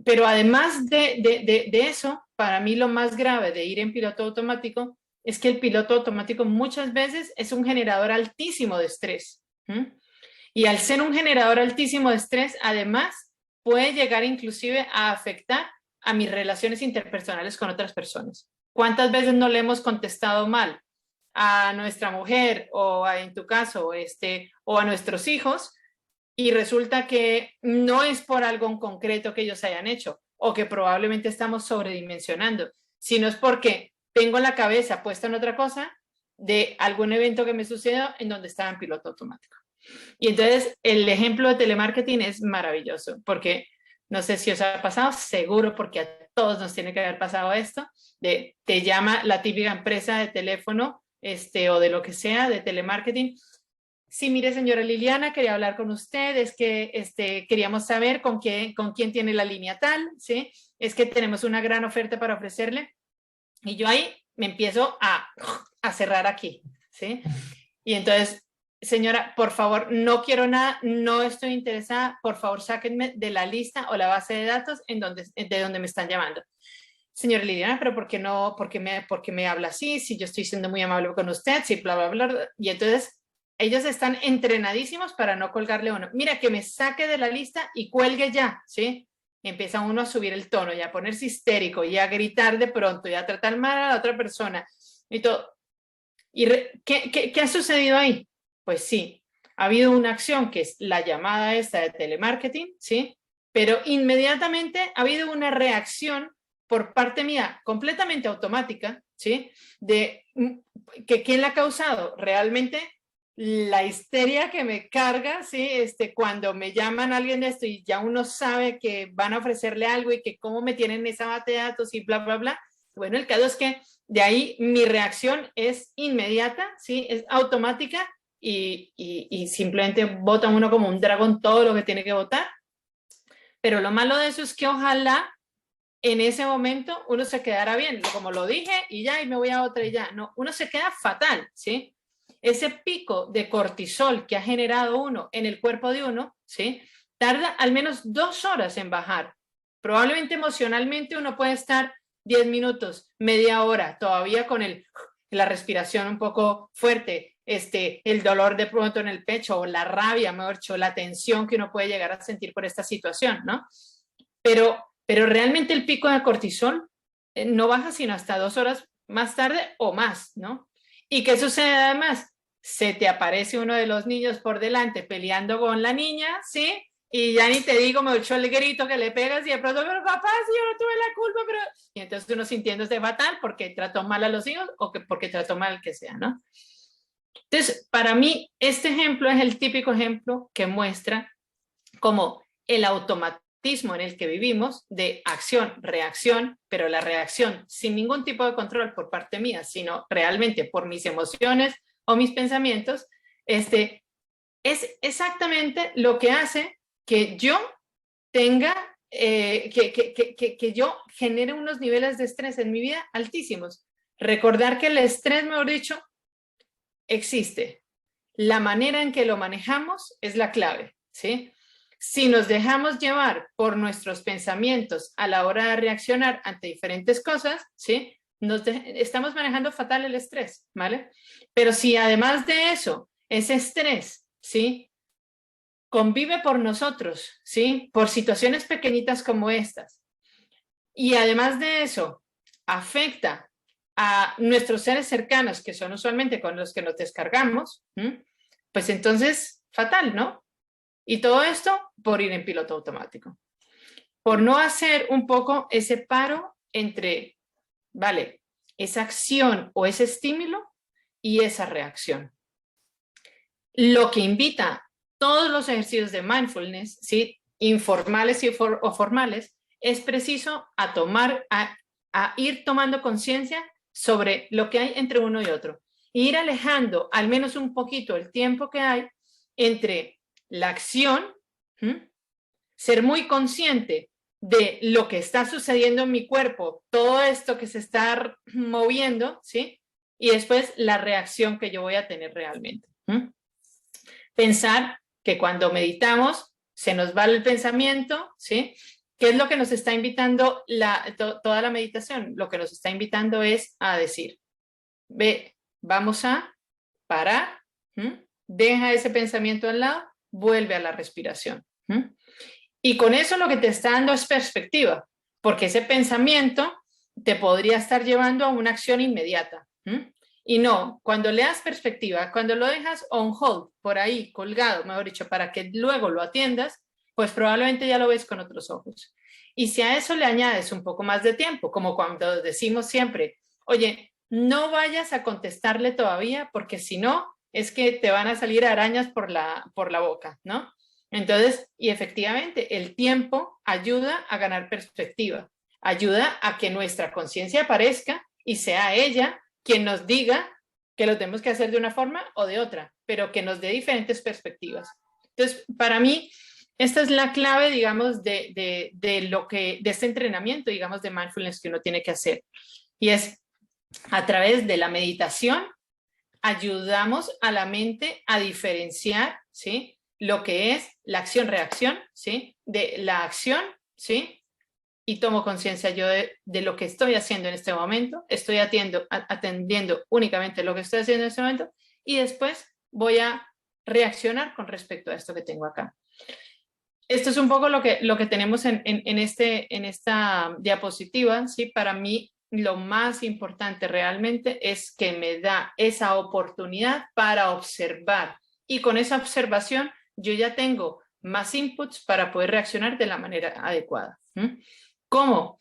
Pero además de eso, para mí lo más grave de ir en piloto automático es que el piloto automático muchas veces es un generador altísimo de estrés. Y al ser un generador altísimo de estrés, además, puede llegar inclusive a afectar a mis relaciones interpersonales con otras personas. ¿Cuántas veces no le hemos contestado mal a nuestra mujer o en tu caso, o a nuestros hijos? Y resulta que no es por algo en concreto que ellos hayan hecho o que probablemente estamos sobredimensionando, sino es porque tengo la cabeza puesta en otra cosa de algún evento que me sucedió en donde estaba en piloto automático. Y entonces el ejemplo de telemarketing es maravilloso porque no sé si os ha pasado, seguro porque a todos nos tiene que haber pasado esto, te llama la típica empresa de teléfono o de lo que sea, de telemarketing. Sí, mire, señora Liliana, quería hablar con usted, es que queríamos saber con quién tiene la línea tal, ¿sí? Es que tenemos una gran oferta para ofrecerle. Y yo ahí me empiezo a cerrar aquí, ¿sí? Y entonces, señora, por favor, no quiero nada, no estoy interesada, por favor, sáquenme de la lista o la base de datos de donde me están llamando. Señora Liliana, pero ¿por qué no? ¿Por qué me habla así? Si yo estoy siendo muy amable con usted, sí, bla, bla, bla. Y entonces ellos están entrenadísimos para no colgarle uno. Mira, que me saque de la lista y cuelgue ya, ¿sí? Y empieza uno a subir el tono y a ponerse histérico y a gritar de pronto y a tratar mal a la otra persona y todo. ¿Y qué ha sucedido ahí? Pues sí, ha habido una acción que es la llamada esta de telemarketing, ¿sí? Pero inmediatamente ha habido una reacción por parte mía completamente automática, ¿sí? De que ¿quién la ha causado? Realmente la histeria que me carga, ¿sí? Cuando me llaman a alguien de esto y ya uno sabe que van a ofrecerle algo y que cómo me tienen esa base de datos y bla, bla, bla. Bueno, el caso es que de ahí mi reacción es inmediata, ¿sí? Es automática y simplemente vota uno como un dragón todo lo que tiene que votar. Pero lo malo de eso es que ojalá en ese momento uno se quedara bien, como lo dije y ya, y me voy a otra y ya. No, uno se queda fatal, ¿sí? Ese pico de cortisol que ha generado uno en el cuerpo de uno, ¿sí? Tarda al menos 2 horas en bajar. Probablemente emocionalmente uno puede estar 10 minutos, media hora, todavía con la respiración un poco fuerte, el dolor de pronto en el pecho o la rabia, mejor dicho, la tensión que uno puede llegar a sentir por esta situación, ¿no? Pero realmente el pico de cortisol no baja sino hasta 2 horas más tarde o más, ¿no? ¿Y qué sucede además? Se te aparece uno de los niños por delante peleando con la niña, ¿sí? y ya ni te digo, me echó el grito que le pegas y de pronto, pero papá, si yo no tuve la culpa, pero... Y entonces uno sintiéndose fatal porque trató mal a los hijos o que porque trató mal al que sea, ¿no? Entonces, para mí, este ejemplo es el típico ejemplo que muestra como el automatismo en el que vivimos de acción, reacción, pero la reacción sin ningún tipo de control por parte mía, sino realmente por mis emociones o mis pensamientos, es exactamente lo que hace que yo tenga, que yo genere unos niveles de estrés en mi vida altísimos. Recordar que el estrés, mejor dicho, existe. La manera en que lo manejamos es la clave, ¿sí? Si nos dejamos llevar por nuestros pensamientos a la hora de reaccionar ante diferentes cosas, ¿sí? Estamos manejando fatal el estrés, ¿vale? Pero si además de eso, ese estrés, ¿sí? Convive por nosotros, ¿sí? Por situaciones pequeñitas como estas. Y además de eso, afecta a nuestros seres cercanos, que son usualmente con los que nos descargamos, pues entonces, fatal, ¿no? Y todo esto por ir en piloto automático. Por no hacer un poco ese paro entre, vale, esa acción o ese estímulo y esa reacción. Lo que invita todos los ejercicios de mindfulness, ¿sí? Informales o formales, es preciso a ir tomando conciencia sobre lo que hay entre uno y otro. E ir alejando al menos un poquito el tiempo que hay entre la acción, ser muy consciente de lo que está sucediendo en mi cuerpo, todo esto que se está moviendo, ¿sí? Y después la reacción que yo voy a tener realmente. Pensar que cuando meditamos se nos va el pensamiento, ¿sí? ¿Qué es lo que nos está invitando toda la meditación? Lo que nos está invitando es a decir, ve, vamos a parar, deja ese pensamiento al lado, vuelve a la respiración. Y con eso lo que te está dando es perspectiva, porque ese pensamiento te podría estar llevando a una acción inmediata. Y no, cuando le das perspectiva, cuando lo dejas on hold, por ahí, colgado, mejor dicho, para que luego lo atiendas, pues probablemente ya lo ves con otros ojos. Y si a eso le añades un poco más de tiempo, como cuando decimos siempre, oye, no vayas a contestarle todavía, porque si no, es que te van a salir arañas por la boca, ¿no? Entonces, y efectivamente, el tiempo ayuda a ganar perspectiva, ayuda a que nuestra conciencia aparezca y sea ella quien nos diga que lo tenemos que hacer de una forma o de otra, pero que nos dé diferentes perspectivas. Entonces, para mí, esta es la clave, digamos, de este entrenamiento, digamos, de mindfulness que uno tiene que hacer. Y es a través de la meditación, ayudamos a la mente a diferenciar, ¿sí? Lo que es la acción-reacción, ¿sí? De la acción, ¿sí? Y tomo conciencia yo de lo que estoy haciendo en este momento, estoy atendiendo únicamente lo que estoy haciendo en este momento y después voy a reaccionar con respecto a esto que tengo acá. Esto es un poco lo que tenemos en esta diapositiva, ¿sí? Para mí lo más importante realmente es que me da esa oportunidad para observar y con esa observación yo ya tengo más inputs para poder reaccionar de la manera adecuada. ¿Cómo?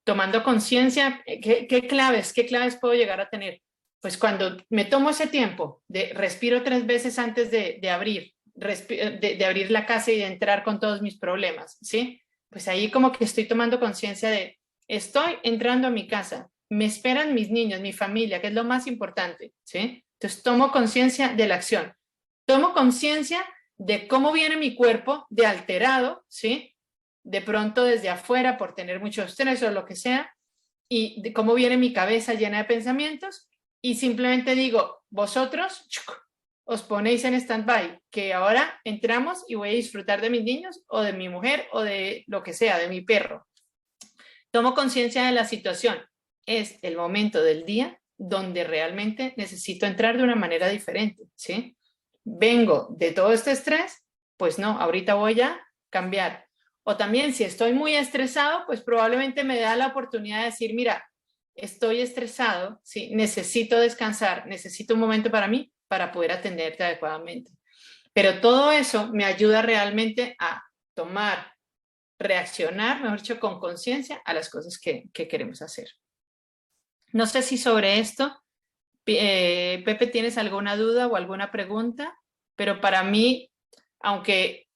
Tomando conciencia, ¿qué claves puedo llegar a tener? Pues cuando me tomo ese tiempo, respiro 3 veces antes de abrir la casa y de entrar con todos mis problemas, ¿sí? Pues ahí como que estoy tomando conciencia de, estoy entrando a mi casa, me esperan mis niños, mi familia, que es lo más importante, ¿sí? Entonces tomo conciencia de la acción, tomo conciencia de cómo viene mi cuerpo de alterado, ¿sí? De pronto desde afuera por tener mucho estrés o lo que sea, y de cómo viene mi cabeza llena de pensamientos, y simplemente digo, vosotros os ponéis en stand-by, que ahora entramos y voy a disfrutar de mis niños o de mi mujer o de lo que sea, de mi perro. Tomo conciencia de la situación. Es el momento del día donde realmente necesito entrar de una manera diferente, ¿sí? Vengo de todo este estrés, pues no, ahorita voy a cambiar. O también si estoy muy estresado, pues probablemente me da la oportunidad de decir, mira, estoy estresado, ¿sí? Necesito descansar, necesito un momento para mí para poder atenderte adecuadamente. Pero todo eso me ayuda realmente a tomar, reaccionar, mejor dicho, con conciencia a las cosas que queremos hacer. No sé si sobre esto, Pepe, ¿tienes alguna duda o alguna pregunta? Pero para mí, aunque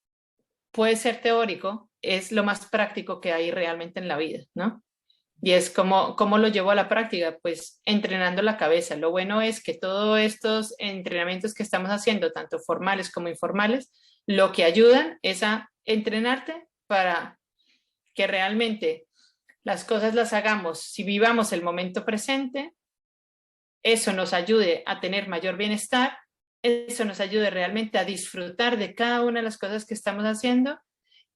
puede ser teórico, es lo más práctico que hay realmente en la vida, ¿no? Y es cómo lo llevo a la práctica, pues entrenando la cabeza. Lo bueno es que todos estos entrenamientos que estamos haciendo, tanto formales como informales, lo que ayudan es a entrenarte para que realmente las cosas las hagamos, si vivamos el momento presente, eso nos ayude a tener mayor bienestar, eso nos ayude realmente a disfrutar de cada una de las cosas que estamos haciendo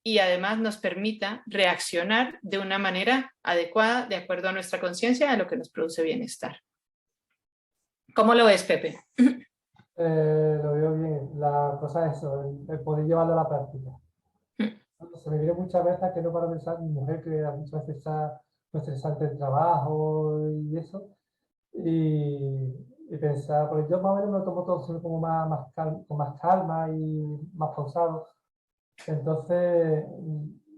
y además nos permita reaccionar de una manera adecuada, de acuerdo a nuestra conciencia, a lo que nos produce bienestar. ¿Cómo lo ves, Pepe? Lo veo bien. La cosa es eso, el poder llevarlo a la práctica. Se me viene muchas veces que no para pensar, mi mujer que muchas veces está muy estresante el trabajo y eso, y pensar, porque yo más o menos me lo tomo todo siempre como con más calma y más pausado. Entonces,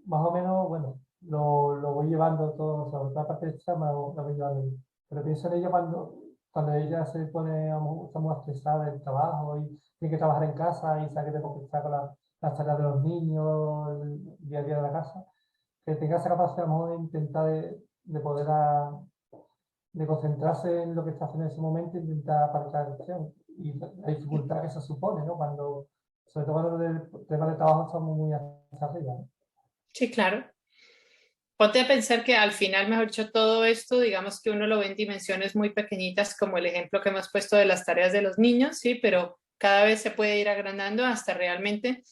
más o menos, bueno, lo voy llevando todo, sobre todo la parte extra lo voy llevando bien. Pero pienso en ella cuando ella se pone, está muy estresada del trabajo y tiene que trabajar en casa y sabe que tengo que estar con las tareas de los niños, el día a día de la casa, que tenga esa capacidad a lo mejor de intentar de poder de concentrarse en lo que está haciendo en ese momento e intentar aparcar la acción. Y la dificultad que eso supone, ¿no? Sobre todo cuando el tema de trabajo estamos muy hacia arriba, ¿no? Sí, claro. Ponte a pensar que al final, mejor dicho, todo esto, digamos que uno lo ve en dimensiones muy pequeñitas, como el ejemplo que hemos puesto de las tareas de los niños, sí, pero cada vez se puede ir agrandando hasta realmente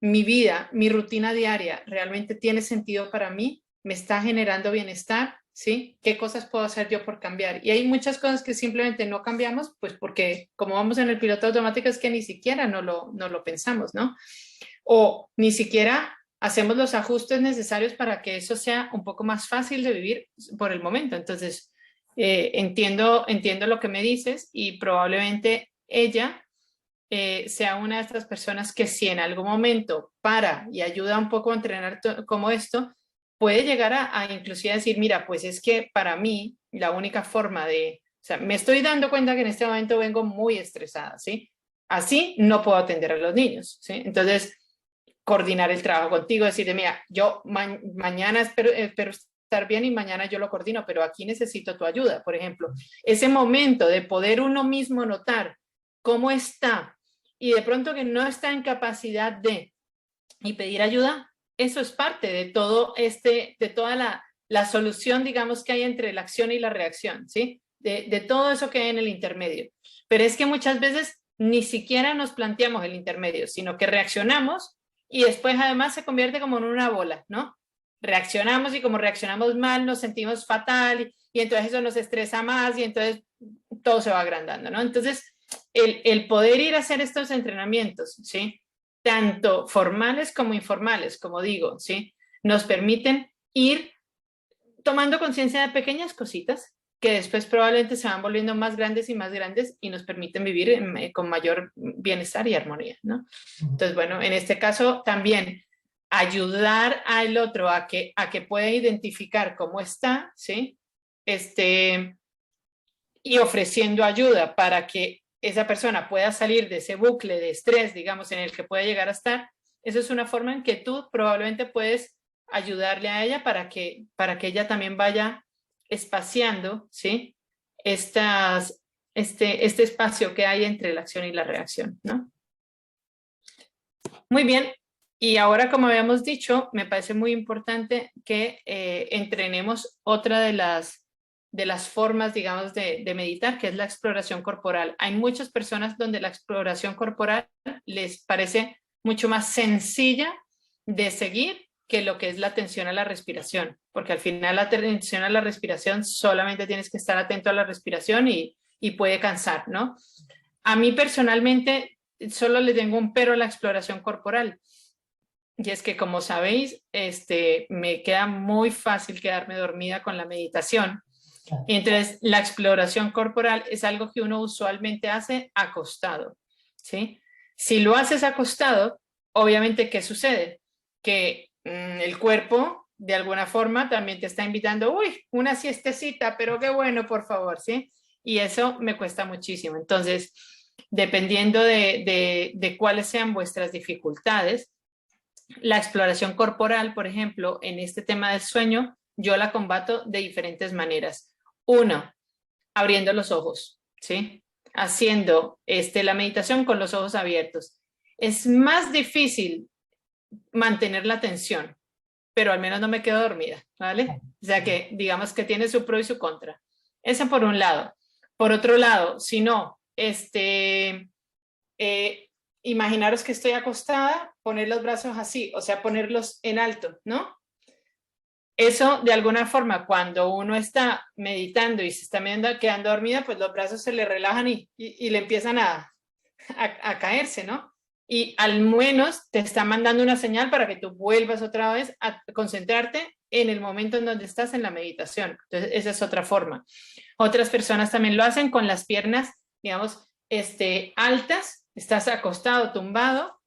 mi vida, mi rutina diaria, realmente tiene sentido para mí, me está generando bienestar, ¿sí? ¿Qué cosas puedo hacer yo por cambiar? Y hay muchas cosas que simplemente no cambiamos, pues porque como vamos en el piloto automático es que ni siquiera no lo pensamos, ¿no? O ni siquiera hacemos los ajustes necesarios para que eso sea un poco más fácil de vivir por el momento. Entonces, entiendo lo que me dices y probablemente ella sea una de estas personas que si en algún momento para y ayuda un poco a entrenar como esto, puede llegar a inclusive decir, mira, pues es que para mí la única forma o sea, me estoy dando cuenta que en este momento vengo muy estresada, ¿sí? Así no puedo atender a los niños, ¿sí? Entonces, coordinar el trabajo contigo, decirle, mira, yo mañana espero estar bien y mañana yo lo coordino, pero aquí necesito tu ayuda, por ejemplo. Ese momento de poder uno mismo notar cómo está y de pronto que no está en capacidad y pedir ayuda, eso es parte de todo de toda la solución, digamos, que hay entre la acción y la reacción, ¿sí? De todo eso que hay en el intermedio. Pero es que muchas veces ni siquiera nos planteamos el intermedio, sino que reaccionamos y después además se convierte como en una bola, ¿no? Reaccionamos y como reaccionamos mal nos sentimos fatal y entonces eso nos estresa más y entonces todo se va agrandando, ¿no? Entonces, el poder ir a hacer estos entrenamientos, ¿sí? Tanto formales como informales, como digo, ¿sí? Nos permiten ir tomando conciencia de pequeñas cositas que después probablemente se van volviendo más grandes y nos permiten vivir con mayor bienestar y armonía, ¿no? Entonces, bueno, en este caso también ayudar al otro a que pueda identificar cómo está, ¿sí? Y ofreciendo ayuda para que esa persona pueda salir de ese bucle de estrés, digamos, en el que puede llegar a estar, eso es una forma en que tú probablemente puedes ayudarle a ella para que ella también vaya espaciando, ¿sí? Este espacio que hay entre la acción y la reacción, ¿no? Muy bien. Y ahora, como habíamos dicho, me parece muy importante que entrenemos otra de las formas, digamos, de meditar, que es la exploración corporal. Hay muchas personas donde la exploración corporal les parece mucho más sencilla de seguir que lo que es la atención a la respiración, porque al final la atención a la respiración solamente tienes que estar atento a la respiración y puede cansar, ¿no? A mí personalmente solo le tengo un pero a la exploración corporal. Y es que, como sabéis, me queda muy fácil quedarme dormida con la meditación. Entonces, la exploración corporal es algo que uno usualmente hace acostado, ¿sí? Si lo haces acostado, obviamente, ¿qué sucede? que el cuerpo de alguna forma también te está invitando, uy, una siestecita, pero qué bueno, por favor, ¿sí? Y eso me cuesta muchísimo. Entonces, dependiendo de cuáles sean vuestras dificultades, la exploración corporal, por ejemplo, en este tema del sueño, yo la combato de diferentes maneras. Uno, abriendo los ojos, ¿sí? Haciendo la meditación con los ojos abiertos. Es más difícil mantener la atención, pero al menos no me quedo dormida, ¿vale? O sea que digamos que tiene su pro y su contra. Esa por un lado. Por otro lado, si no, imaginaros que estoy acostada, poner los brazos así, o sea, ponerlos en alto, ¿no? Eso, de alguna forma, cuando uno está meditando y se está quedando dormida, pues los brazos se le relajan y le empiezan a caerse, ¿no? Y al menos te está mandando una señal para que tú vuelvas otra vez a concentrarte en el momento en donde estás en la meditación. Entonces, esa es otra forma. Otras personas también lo hacen con las piernas, digamos, altas, estás acostado, tumbado,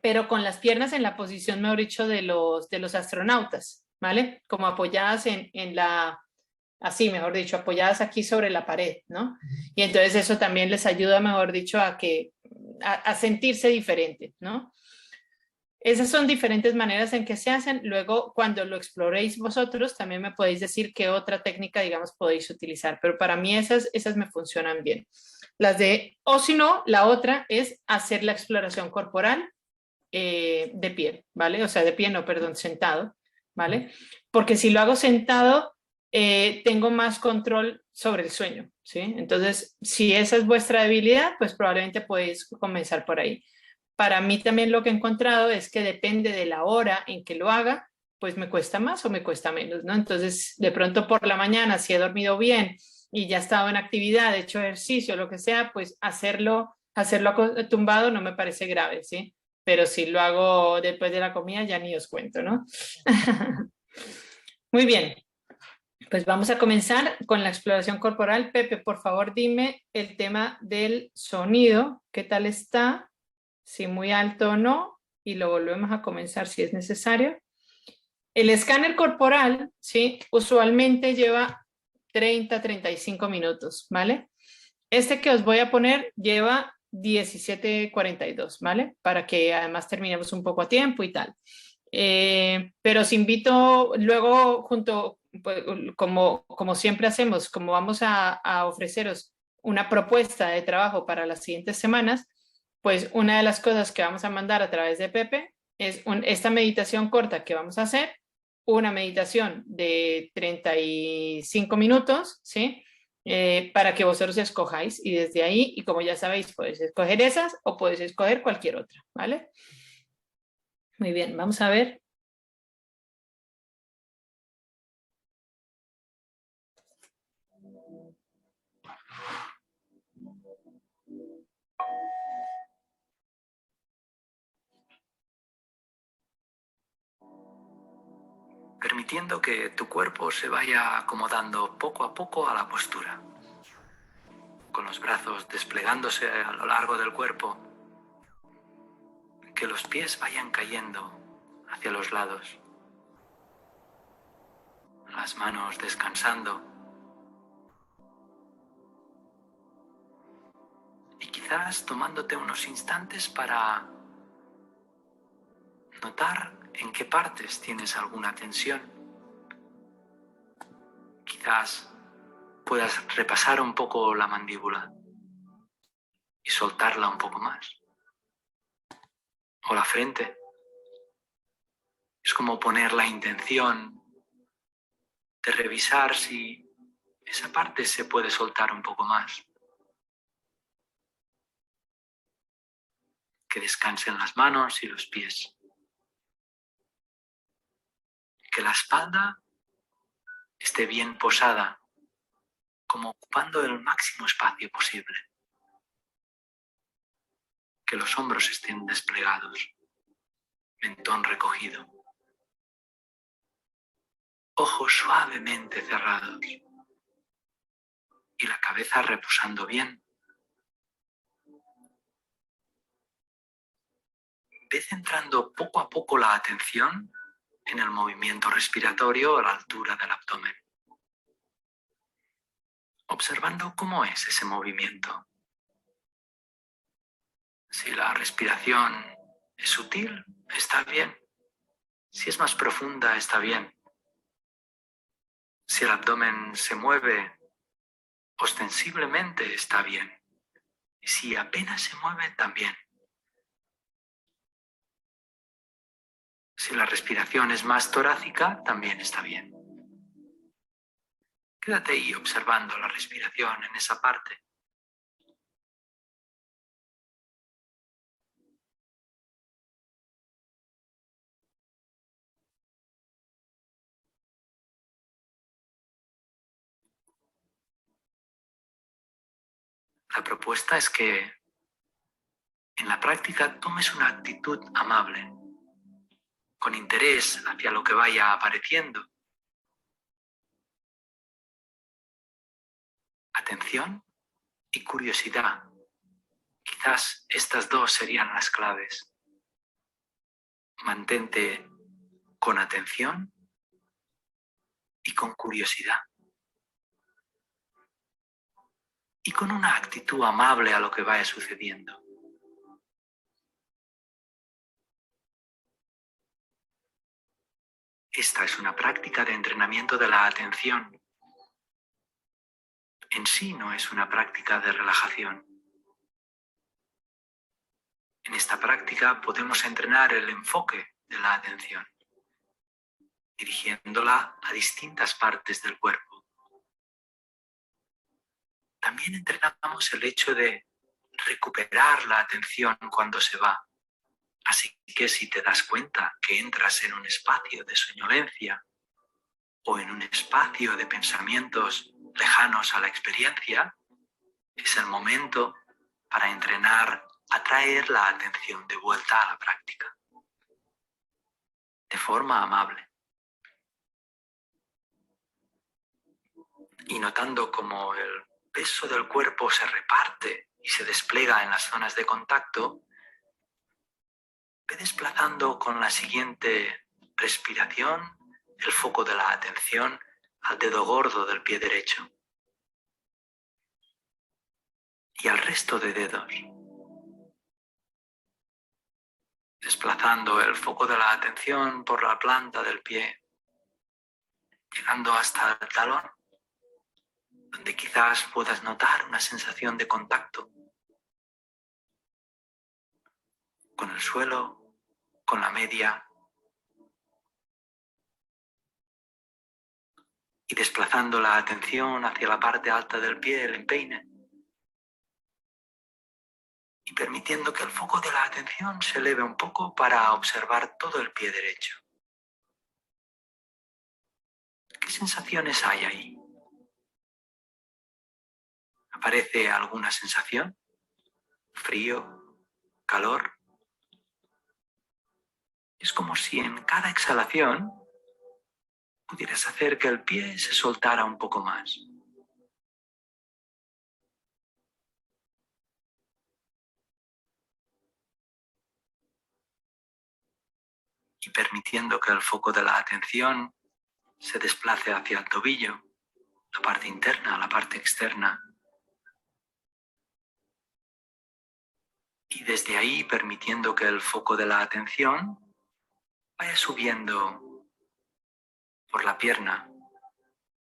pero con las piernas en la posición, mejor dicho, de los astronautas, ¿vale? Como apoyadas en la, así, mejor dicho, apoyadas aquí sobre la pared, ¿no? Y entonces eso también les ayuda, mejor dicho, a sentirse diferente, ¿no? Esas son diferentes maneras en que se hacen. Luego, cuando lo exploréis vosotros, también me podéis decir qué otra técnica, digamos, podéis utilizar. Pero para mí esas me funcionan bien. O si no, la otra es hacer la exploración corporal de pie, ¿vale? O sea, de pie, no, perdón, sentado, ¿vale? Porque si lo hago sentado, tengo más control sobre el sueño, ¿sí? Entonces, si esa es vuestra debilidad, pues probablemente podéis comenzar por ahí. Para mí también lo que he encontrado es que depende de la hora en que lo haga, pues me cuesta más o me cuesta menos, ¿no? Entonces, de pronto por la mañana, si he dormido bien y ya he estado en actividad, he hecho ejercicio, lo que sea, pues hacerlo tumbado no me parece grave, ¿sí? Pero si lo hago después de la comida, ya ni os cuento, ¿no? Muy bien, pues vamos a comenzar con la exploración corporal. Pepe, por favor, dime el tema del sonido, ¿qué tal está? Si muy alto o no, y lo volvemos a comenzar si es necesario. El escáner corporal, ¿sí? Usualmente lleva 30-35 minutos, ¿vale? Este que os voy a poner lleva 17:42, ¿vale? Para que además terminemos un poco a tiempo y tal. Pero os invito luego junto, pues, como siempre hacemos, como vamos a ofreceros una propuesta de trabajo para las siguientes semanas, pues una de las cosas que vamos a mandar a través de Pepe es esta meditación corta que vamos a hacer, una meditación de 35 minutos, ¿sí? Para que vosotros escojáis y desde ahí, y como ya sabéis, podéis escoger esas o podéis escoger cualquier otra, ¿vale? Muy bien, vamos a ver. Permitiendo que tu cuerpo se vaya acomodando poco a poco a la postura, con los brazos desplegándose a lo largo del cuerpo, que los pies vayan cayendo hacia los lados, las manos descansando y quizás tomándote unos instantes para notar en qué partes tienes alguna tensión. Quizás puedas repasar un poco la mandíbula y soltarla un poco más. O la frente. Es como poner la intención de revisar si esa parte se puede soltar un poco más. Que descansen las manos y los pies. Que la espalda esté bien posada, como ocupando el máximo espacio posible. Que los hombros estén desplegados, mentón recogido. Ojos suavemente cerrados y la cabeza reposando bien. ve centrando poco a poco la atención en el movimiento respiratorio a la altura del abdomen, observando cómo es ese movimiento. Si la respiración es sutil, está bien. Si es más profunda, está bien. Si el abdomen se mueve ostensiblemente, está bien. Y si apenas se mueve, también. Si la respiración es más torácica, también está bien. Quédate ahí observando la respiración en esa parte. La propuesta es que en la práctica tomes una actitud amable, con interés hacia lo que vaya apareciendo. Atención y curiosidad. Quizás estas dos serían las claves. Mantente con atención y con curiosidad. Y con una actitud amable a lo que vaya sucediendo. Esta es una práctica de entrenamiento de la atención. En sí no es una práctica de relajación. En esta práctica podemos entrenar el enfoque de la atención, dirigiéndola a distintas partes del cuerpo. También entrenamos el hecho de recuperar la atención cuando se va. Así que si te das cuenta que entras en un espacio de soñolencia o en un espacio de pensamientos lejanos a la experiencia, es el momento para entrenar a traer la atención de vuelta a la práctica, de forma amable. Y notando cómo el peso del cuerpo se reparte y se despliega en las zonas de contacto, ve desplazando con la siguiente respiración el foco de la atención al dedo gordo del pie derecho y al resto de dedos, desplazando el foco de la atención por la planta del pie, llegando hasta el talón, donde quizás puedas notar una sensación de contacto con el suelo, con la media, y desplazando la atención hacia la parte alta del pie, el empeine, y permitiendo que el foco de la atención se eleve un poco para observar todo el pie derecho. ¿Qué sensaciones hay ahí? ¿Aparece alguna sensación? ¿Frío? ¿Calor? Es como si en cada exhalación pudieras hacer que el pie se soltara un poco más. Y permitiendo que el foco de la atención se desplace hacia el tobillo, la parte interna, la parte externa. Y desde ahí permitiendo que el foco de la atención vaya subiendo por la pierna,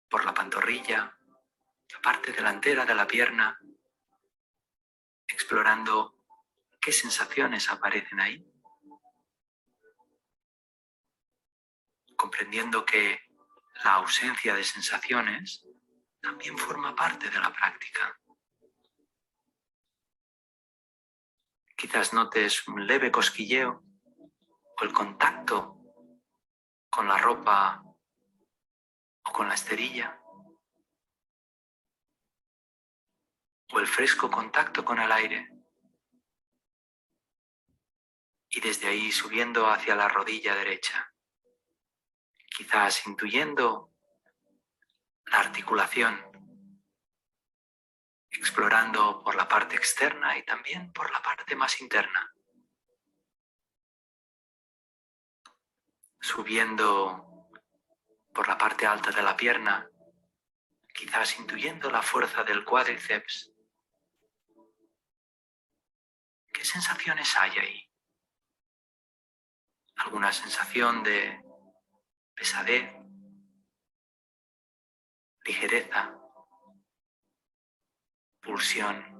por la pantorrilla, la parte delantera de la pierna, explorando qué sensaciones aparecen ahí, comprendiendo que la ausencia de sensaciones también forma parte de la práctica. Quizás notes un leve cosquilleo o el contacto con la ropa o con la esterilla, o el fresco contacto con el aire, y desde ahí subiendo hacia la rodilla derecha, quizás intuyendo la articulación, explorando por la parte externa y también por la parte más interna. subiendo por la parte alta de la pierna, quizás intuyendo la fuerza del cuádriceps. ¿Qué sensaciones hay ahí? ¿Alguna sensación de pesadez, ligereza, pulsión?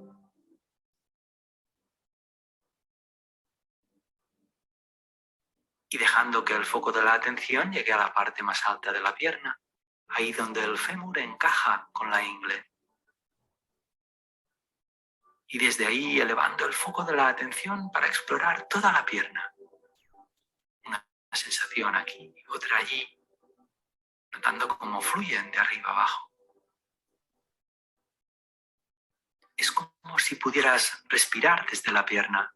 Y dejando que el foco de la atención llegue a la parte más alta de la pierna, ahí donde el fémur encaja con la ingle. Y desde ahí elevando el foco de la atención para explorar toda la pierna. Una sensación aquí, otra allí, notando cómo fluyen de arriba abajo. Es como si pudieras respirar desde la pierna,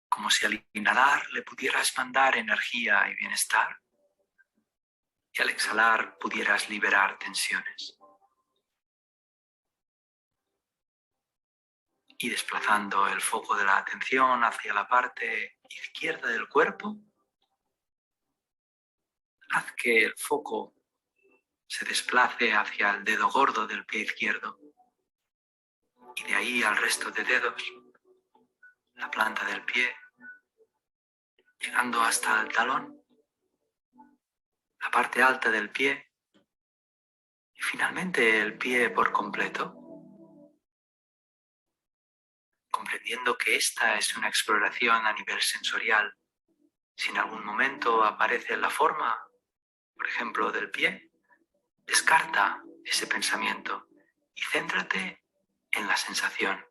como si al inhalar le pudieras mandar energía y bienestar, y al exhalar pudieras liberar tensiones. Y desplazando el foco de la atención hacia la parte izquierda del cuerpo, haz que el foco se desplace hacia el dedo gordo del pie izquierdo y de ahí al resto de dedos, la planta del pie, llegando hasta el talón, la parte alta del pie y finalmente el pie por completo, comprendiendo que esta es una exploración a nivel sensorial. Si en algún momento aparece la forma, por ejemplo, del pie, descarta ese pensamiento y céntrate en la sensación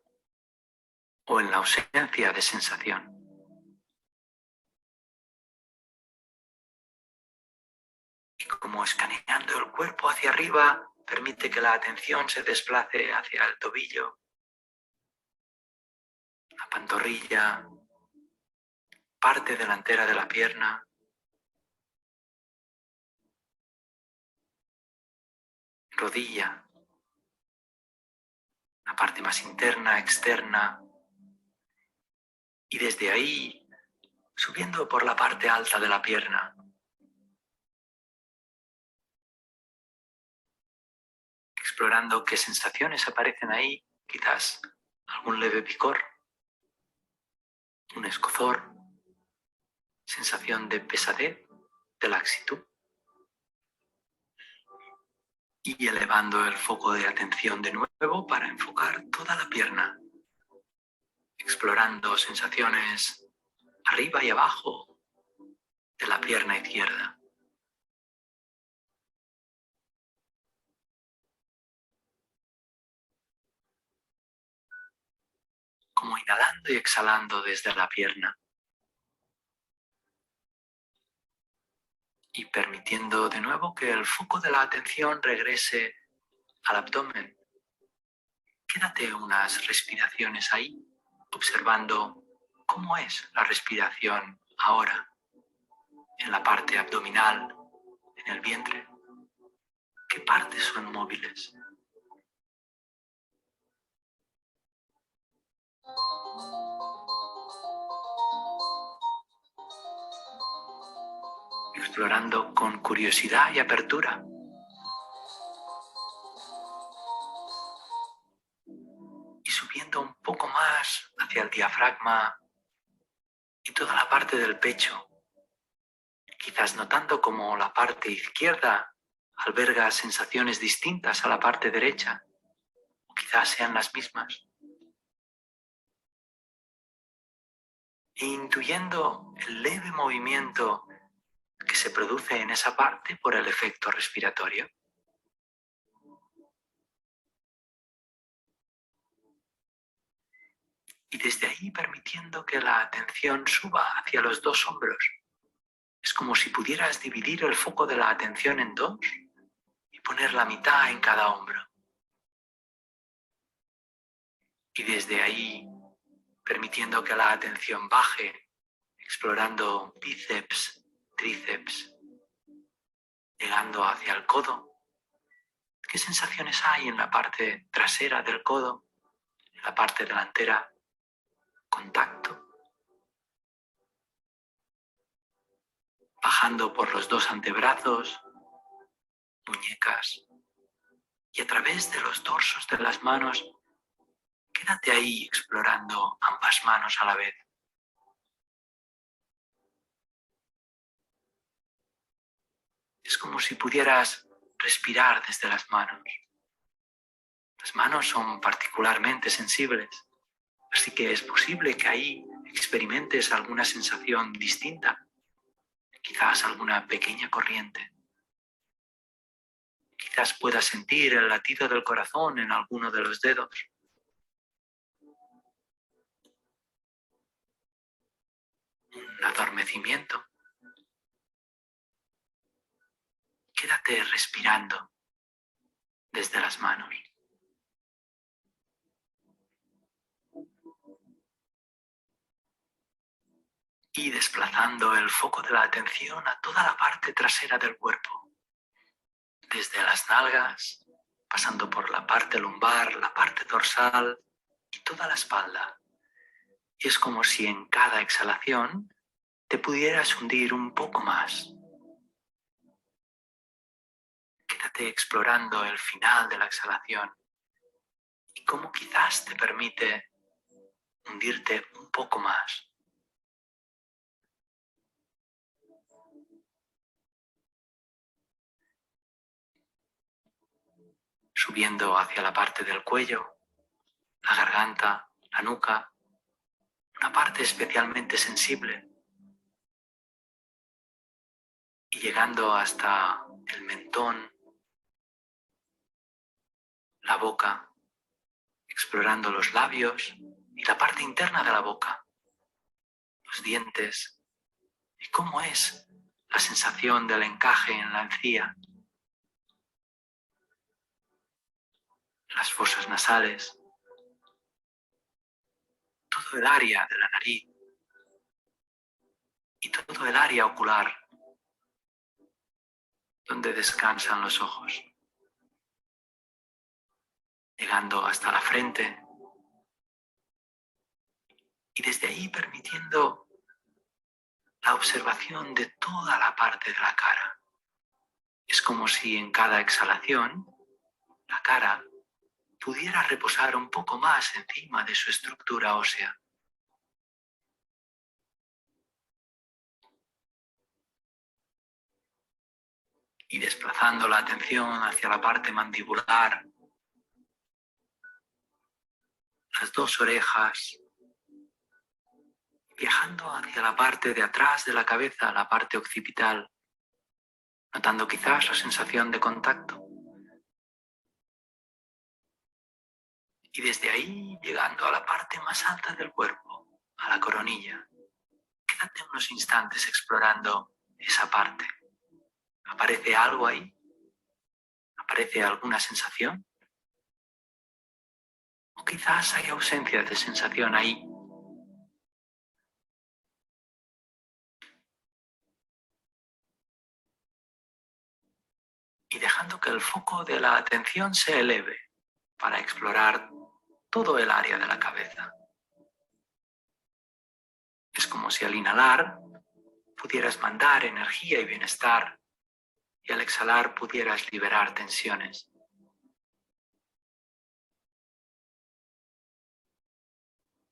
o en la ausencia de sensación. Y como escaneando el cuerpo hacia arriba, permite que la atención se desplace hacia el tobillo, la pantorrilla, parte delantera de la pierna, rodilla, la parte más interna, externa, y desde ahí subiendo por la parte alta de la pierna, explorando qué sensaciones aparecen ahí, quizás algún leve picor, un escozor, sensación de pesadez, de laxitud. Y elevando el foco de atención de nuevo para enfocar toda la pierna, explorando sensaciones arriba y abajo de la pierna izquierda. Como inhalando y exhalando desde la pierna. Y permitiendo de nuevo que el foco de la atención regrese al abdomen. Quédate unas respiraciones ahí, observando cómo es la respiración ahora, en la parte abdominal, en el vientre. ¿Qué partes son móviles? Explorando con curiosidad y apertura. Y subiendo un poco más hacia el diafragma y toda la parte del pecho. Quizás notando como la parte izquierda alberga sensaciones distintas a la parte derecha, o quizás sean las mismas. E intuyendo el leve movimiento que se produce en esa parte por el efecto respiratorio. Y desde ahí permitiendo que la atención suba hacia los dos hombros. Es como si pudieras dividir el foco de la atención en dos y poner la mitad en cada hombro. Y desde ahí, permitiendo que la atención baje, explorando bíceps, tríceps, llegando hacia el codo. ¿Qué sensaciones hay en la parte trasera del codo, en la parte delantera? Contacto. bajando por los dos antebrazos, muñecas, y a través de los dorsos de las manos, quédate ahí explorando ambas manos a la vez. Es como si pudieras respirar desde las manos. Las manos son particularmente sensibles, así que es posible que ahí experimentes alguna sensación distinta, quizás alguna pequeña corriente. Quizás puedas sentir el latido del corazón en alguno de los dedos. Un adormecimiento. Quédate respirando desde las manos. Y desplazando el foco de la atención a toda la parte trasera del cuerpo. Desde las nalgas, pasando por la parte lumbar, la parte dorsal y toda la espalda. Y es como si en cada exhalación te pudieras hundir un poco más. Quédate explorando el final de la exhalación y cómo quizás te permite hundirte un poco más. Subiendo hacia la parte del cuello, la garganta, la nuca, una parte especialmente sensible, y llegando hasta el mentón, la boca, explorando los labios y la parte interna de la boca, los dientes, y cómo es la sensación del encaje en la encía, las fosas nasales, todo el área de la nariz y todo el área ocular, donde descansan los ojos, llegando hasta la frente y desde ahí permitiendo la observación de toda la parte de la cara. Es como si en cada exhalación la cara pudiera reposar un poco más encima de su estructura ósea. Y desplazando la atención hacia la parte mandibular, las dos orejas, viajando hacia la parte de atrás de la cabeza, la parte occipital, notando quizás la sensación de contacto. Y desde ahí llegando a la parte más alta del cuerpo, a la coronilla. Quédate unos instantes explorando esa parte. ¿Aparece algo ahí? ¿Aparece alguna sensación? O quizás hay ausencia de sensación ahí. Y dejando que el foco de la atención se eleve para explorar todo el área de la cabeza. Es como si al inhalar pudieras mandar energía y bienestar y al exhalar pudieras liberar tensiones.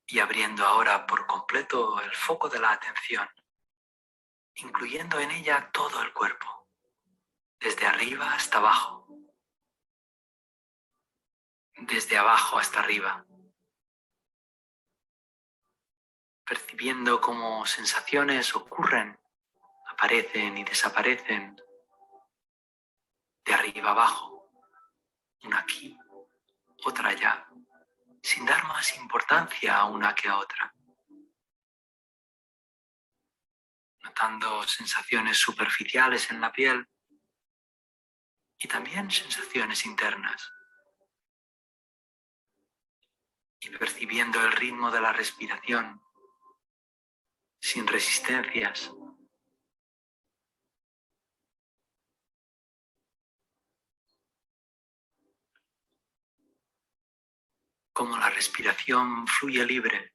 Y abriendo ahora por completo el foco de la atención, incluyendo en ella todo el cuerpo, desde arriba hasta abajo, desde abajo hasta arriba, percibiendo cómo sensaciones ocurren, aparecen y desaparecen, de arriba abajo, una aquí, otra allá, sin dar más importancia a una que a otra. Notando sensaciones superficiales en la piel y también sensaciones internas. Y percibiendo el ritmo de la respiración, sin resistencias. Cómo la respiración fluye libre,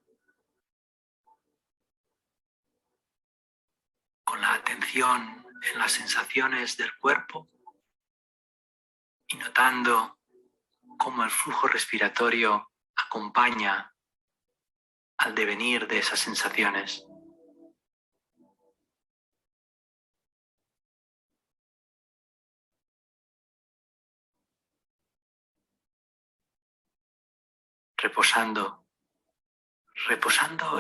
con la la atención en las sensaciones del cuerpo y notando cómo el flujo respiratorio acompaña al devenir de esas sensaciones. Reposando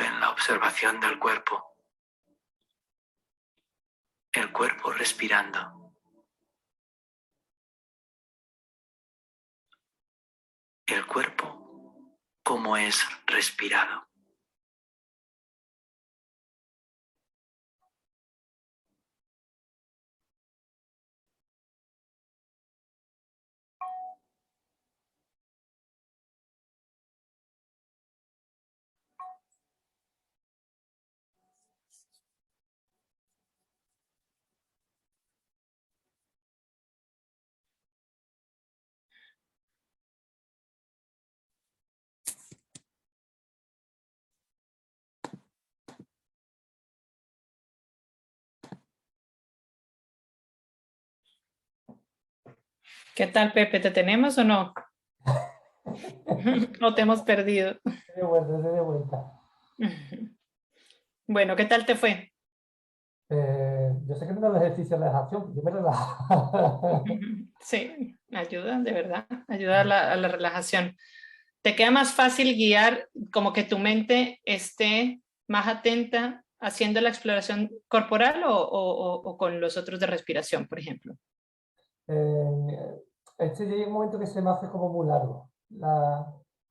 en la observación del cuerpo. El cuerpo respirando. El cuerpo, cómo es respirado. ¿Qué tal, Pepe? ¿Te tenemos o no? ¿O te hemos perdido? Estoy de vuelta. Bueno, ¿qué tal te fue? Yo sé que no es el ejercicio de relajación, yo me relajo. Sí, ayuda, de verdad, ayuda a la relajación. ¿Te queda más fácil guiar como que tu mente esté más atenta haciendo la exploración corporal o con los otros de respiración, por ejemplo? Llega un momento que se me hace como muy largo.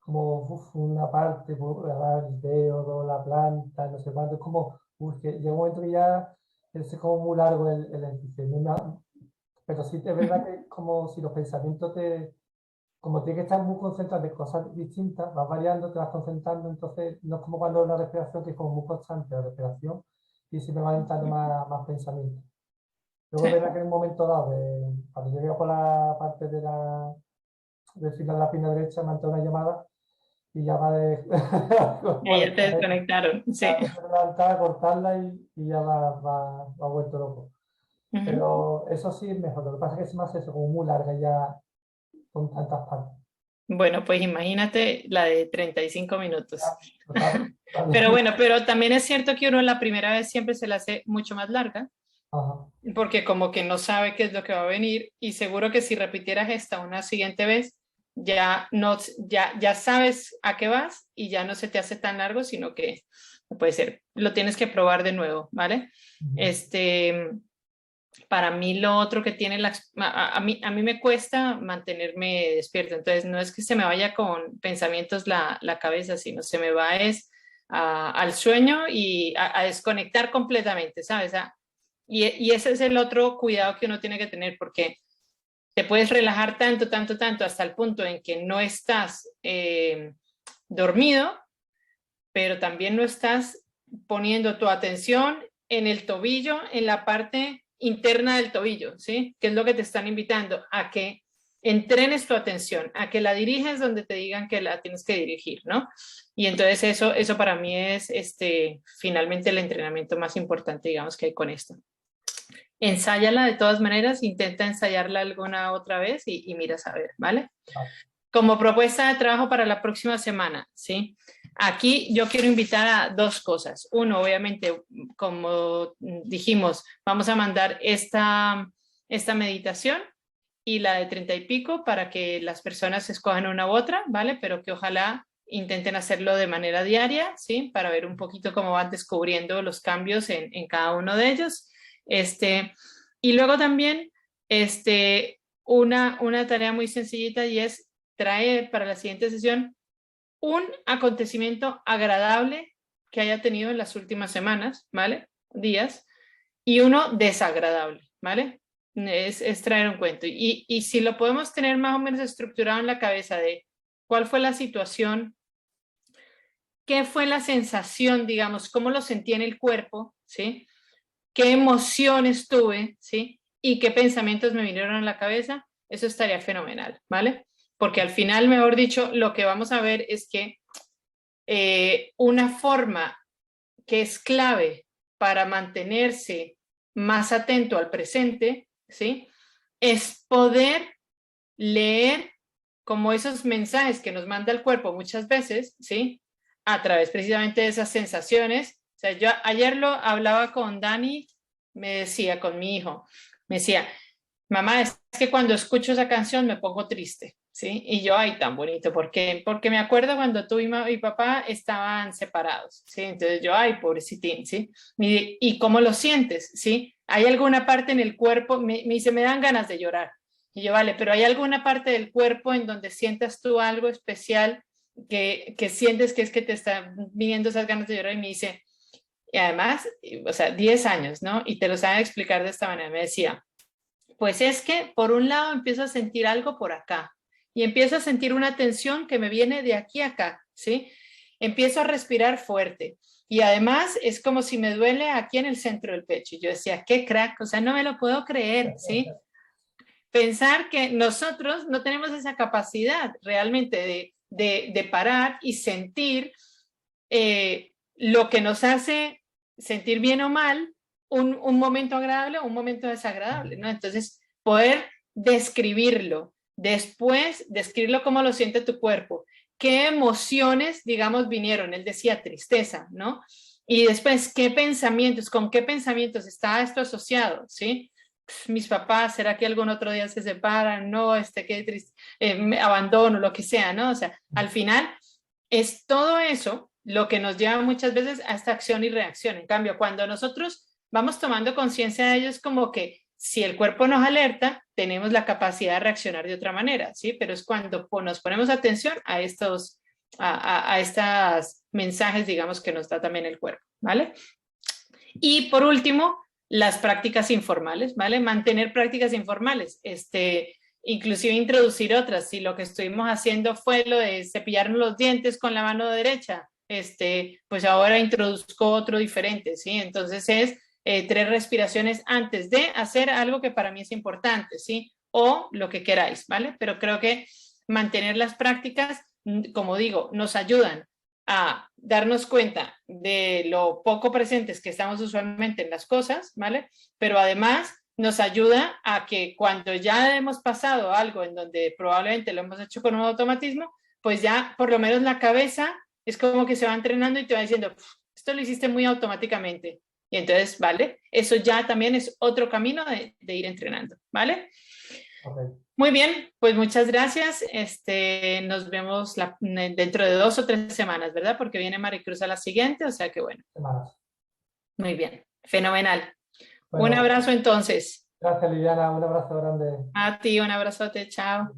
Una parte, el dedo, la planta, no sé cuánto. Es como, que llega un momento que ya es como muy largo el ejercicio. Pero sí es verdad que como si los pensamientos como tienes que estar muy concentrado en cosas distintas, vas variando, te vas concentrando, entonces no es como cuando la respiración, que es como muy constante la respiración, y si me van entrando más pensamientos. Luego es Sí. verdad que en un momento dado, cuando llegué por la parte del final de la pierna derecha, me entró una llamada y ya va de... Y ya te desconectaron, sí. levantar, cortarla y ya va vuelto loco. Pero eso sí es mejor. Lo que pasa es que se me hace eso como muy larga ya con tantas partes. Bueno, pues imagínate la de 35 minutos. Total. Pero bueno, pero también es cierto que uno la primera vez siempre se la hace mucho más larga, Ajá. porque como que no sabe qué es lo que va a venir y seguro que si repitieras esta una siguiente vez, ya sabes a qué vas y ya no se te hace tan largo, sino que puede ser, lo tienes que probar de nuevo, ¿vale? Para mí lo otro que tiene a mí me cuesta mantenerme despierta, entonces no es que se me vaya con pensamientos la cabeza, sino se me va al sueño y a desconectar completamente, ¿sabes? Y ese es el otro cuidado que uno tiene que tener, porque te puedes relajar tanto, hasta el punto en que no estás dormido, pero también no estás poniendo tu atención en el tobillo, en la parte interna del tobillo, ¿sí? Que es lo que te están invitando a que entrenes tu atención, a que la diriges donde te digan que la tienes que dirigir, ¿no? Y entonces eso para mí es finalmente el entrenamiento más importante, digamos, que hay con esto. Ensáyala de todas maneras, intenta ensayarla alguna otra vez y miras a ver, ¿vale? Como propuesta de trabajo para la próxima semana, ¿sí? Aquí yo quiero invitar a dos cosas. Uno, obviamente, como dijimos, vamos a mandar esta meditación y la de 30 y pico para que las personas escojan una u otra, ¿vale? Pero que ojalá intenten hacerlo de manera diaria, ¿sí? Para ver un poquito cómo van descubriendo los cambios en cada uno de ellos. Y luego también una tarea muy sencillita y es traer para la siguiente sesión un acontecimiento agradable que haya tenido en las últimas semanas, ¿vale? Días, y uno desagradable, ¿vale? Es traer un cuento. Y si lo podemos tener más o menos estructurado en la cabeza de cuál fue la situación, qué fue la sensación, digamos, cómo lo sentí en el cuerpo, ¿sí? Qué emociones tuve, ¿sí? Y qué pensamientos me vinieron a la cabeza, eso estaría fenomenal, ¿vale? Porque al final, mejor dicho, lo que vamos a ver es que una forma que es clave para mantenerse más atento al presente, ¿sí? Es poder leer como esos mensajes que nos manda el cuerpo muchas veces, ¿sí? A través precisamente de esas sensaciones. O sea, yo ayer lo hablaba con Dani, me decía, con mi hijo, me decía, mamá, es que cuando escucho esa canción me pongo triste, ¿sí? Y yo, ay, tan bonito, ¿por qué? Porque me acuerdo cuando tú y papá estaban separados, ¿sí? Entonces yo, ay, pobrecitín, ¿sí? ¿Y cómo lo sientes, sí? ¿Hay alguna parte en el cuerpo? Me dice, me dan ganas de llorar. Y yo, vale, pero ¿hay alguna parte del cuerpo en donde sientas tú algo especial que sientes que es que te están viniendo esas ganas de llorar? Y me dice, y además, o sea, 10 años, ¿no? Y te lo saben explicar de esta manera. Me decía, pues es que por un lado empiezo a sentir algo por acá y empiezo a sentir una tensión que me viene de aquí a acá, ¿sí? Empiezo a respirar fuerte y además es como si me duele aquí en el centro del pecho. Y yo decía, qué crack, o sea, no me lo puedo creer, ¿sí? Pensar que nosotros no tenemos esa capacidad realmente de parar y sentir lo que nos hace sentir bien o mal, un momento agradable o un momento desagradable, ¿no? Entonces, poder describirlo, después describirlo cómo lo siente tu cuerpo, qué emociones, digamos, vinieron. Él decía tristeza, ¿no? Y después, ¿qué pensamientos, con qué pensamientos está esto asociado, ¿sí? Mis papás, ¿será que algún otro día se separan? No, qué triste, me abandono, lo que sea, ¿no? O sea, al final es todo eso lo que nos lleva muchas veces a esta acción y reacción. En cambio, cuando nosotros vamos tomando conciencia de ello, es como que si el cuerpo nos alerta, tenemos la capacidad de reaccionar de otra manera, ¿sí? Pero es cuando nos ponemos atención a estos mensajes, digamos, que nos da también el cuerpo, ¿vale? Y por último, las prácticas informales, ¿vale? Mantener prácticas informales, inclusive introducir otras. Si lo que estuvimos haciendo fue lo de cepillarnos los dientes con la mano derecha, pues ahora introduzco otro diferente, ¿sí? Entonces es 3 respiraciones antes de hacer algo que para mí es importante, ¿sí? O lo que queráis, ¿vale? Pero creo que mantener las prácticas, como digo, nos ayudan a darnos cuenta de lo poco presentes que estamos usualmente en las cosas, ¿vale? Pero además nos ayuda a que cuando ya hemos pasado algo en donde probablemente lo hemos hecho con un automatismo, pues ya por lo menos la cabeza es como que se va entrenando y te va diciendo, esto lo hiciste muy automáticamente. Y entonces, ¿vale? Eso ya también es otro camino de ir entrenando, ¿vale? Okay. Muy bien, pues muchas gracias. Nos vemos dentro de 2 o 3 semanas, ¿verdad? Porque viene Maricruz a la siguiente, o sea que bueno. Semanas. Muy bien, fenomenal. Bueno, un abrazo entonces. Gracias, Liliana. Un abrazo grande. A ti, un abrazote, chao.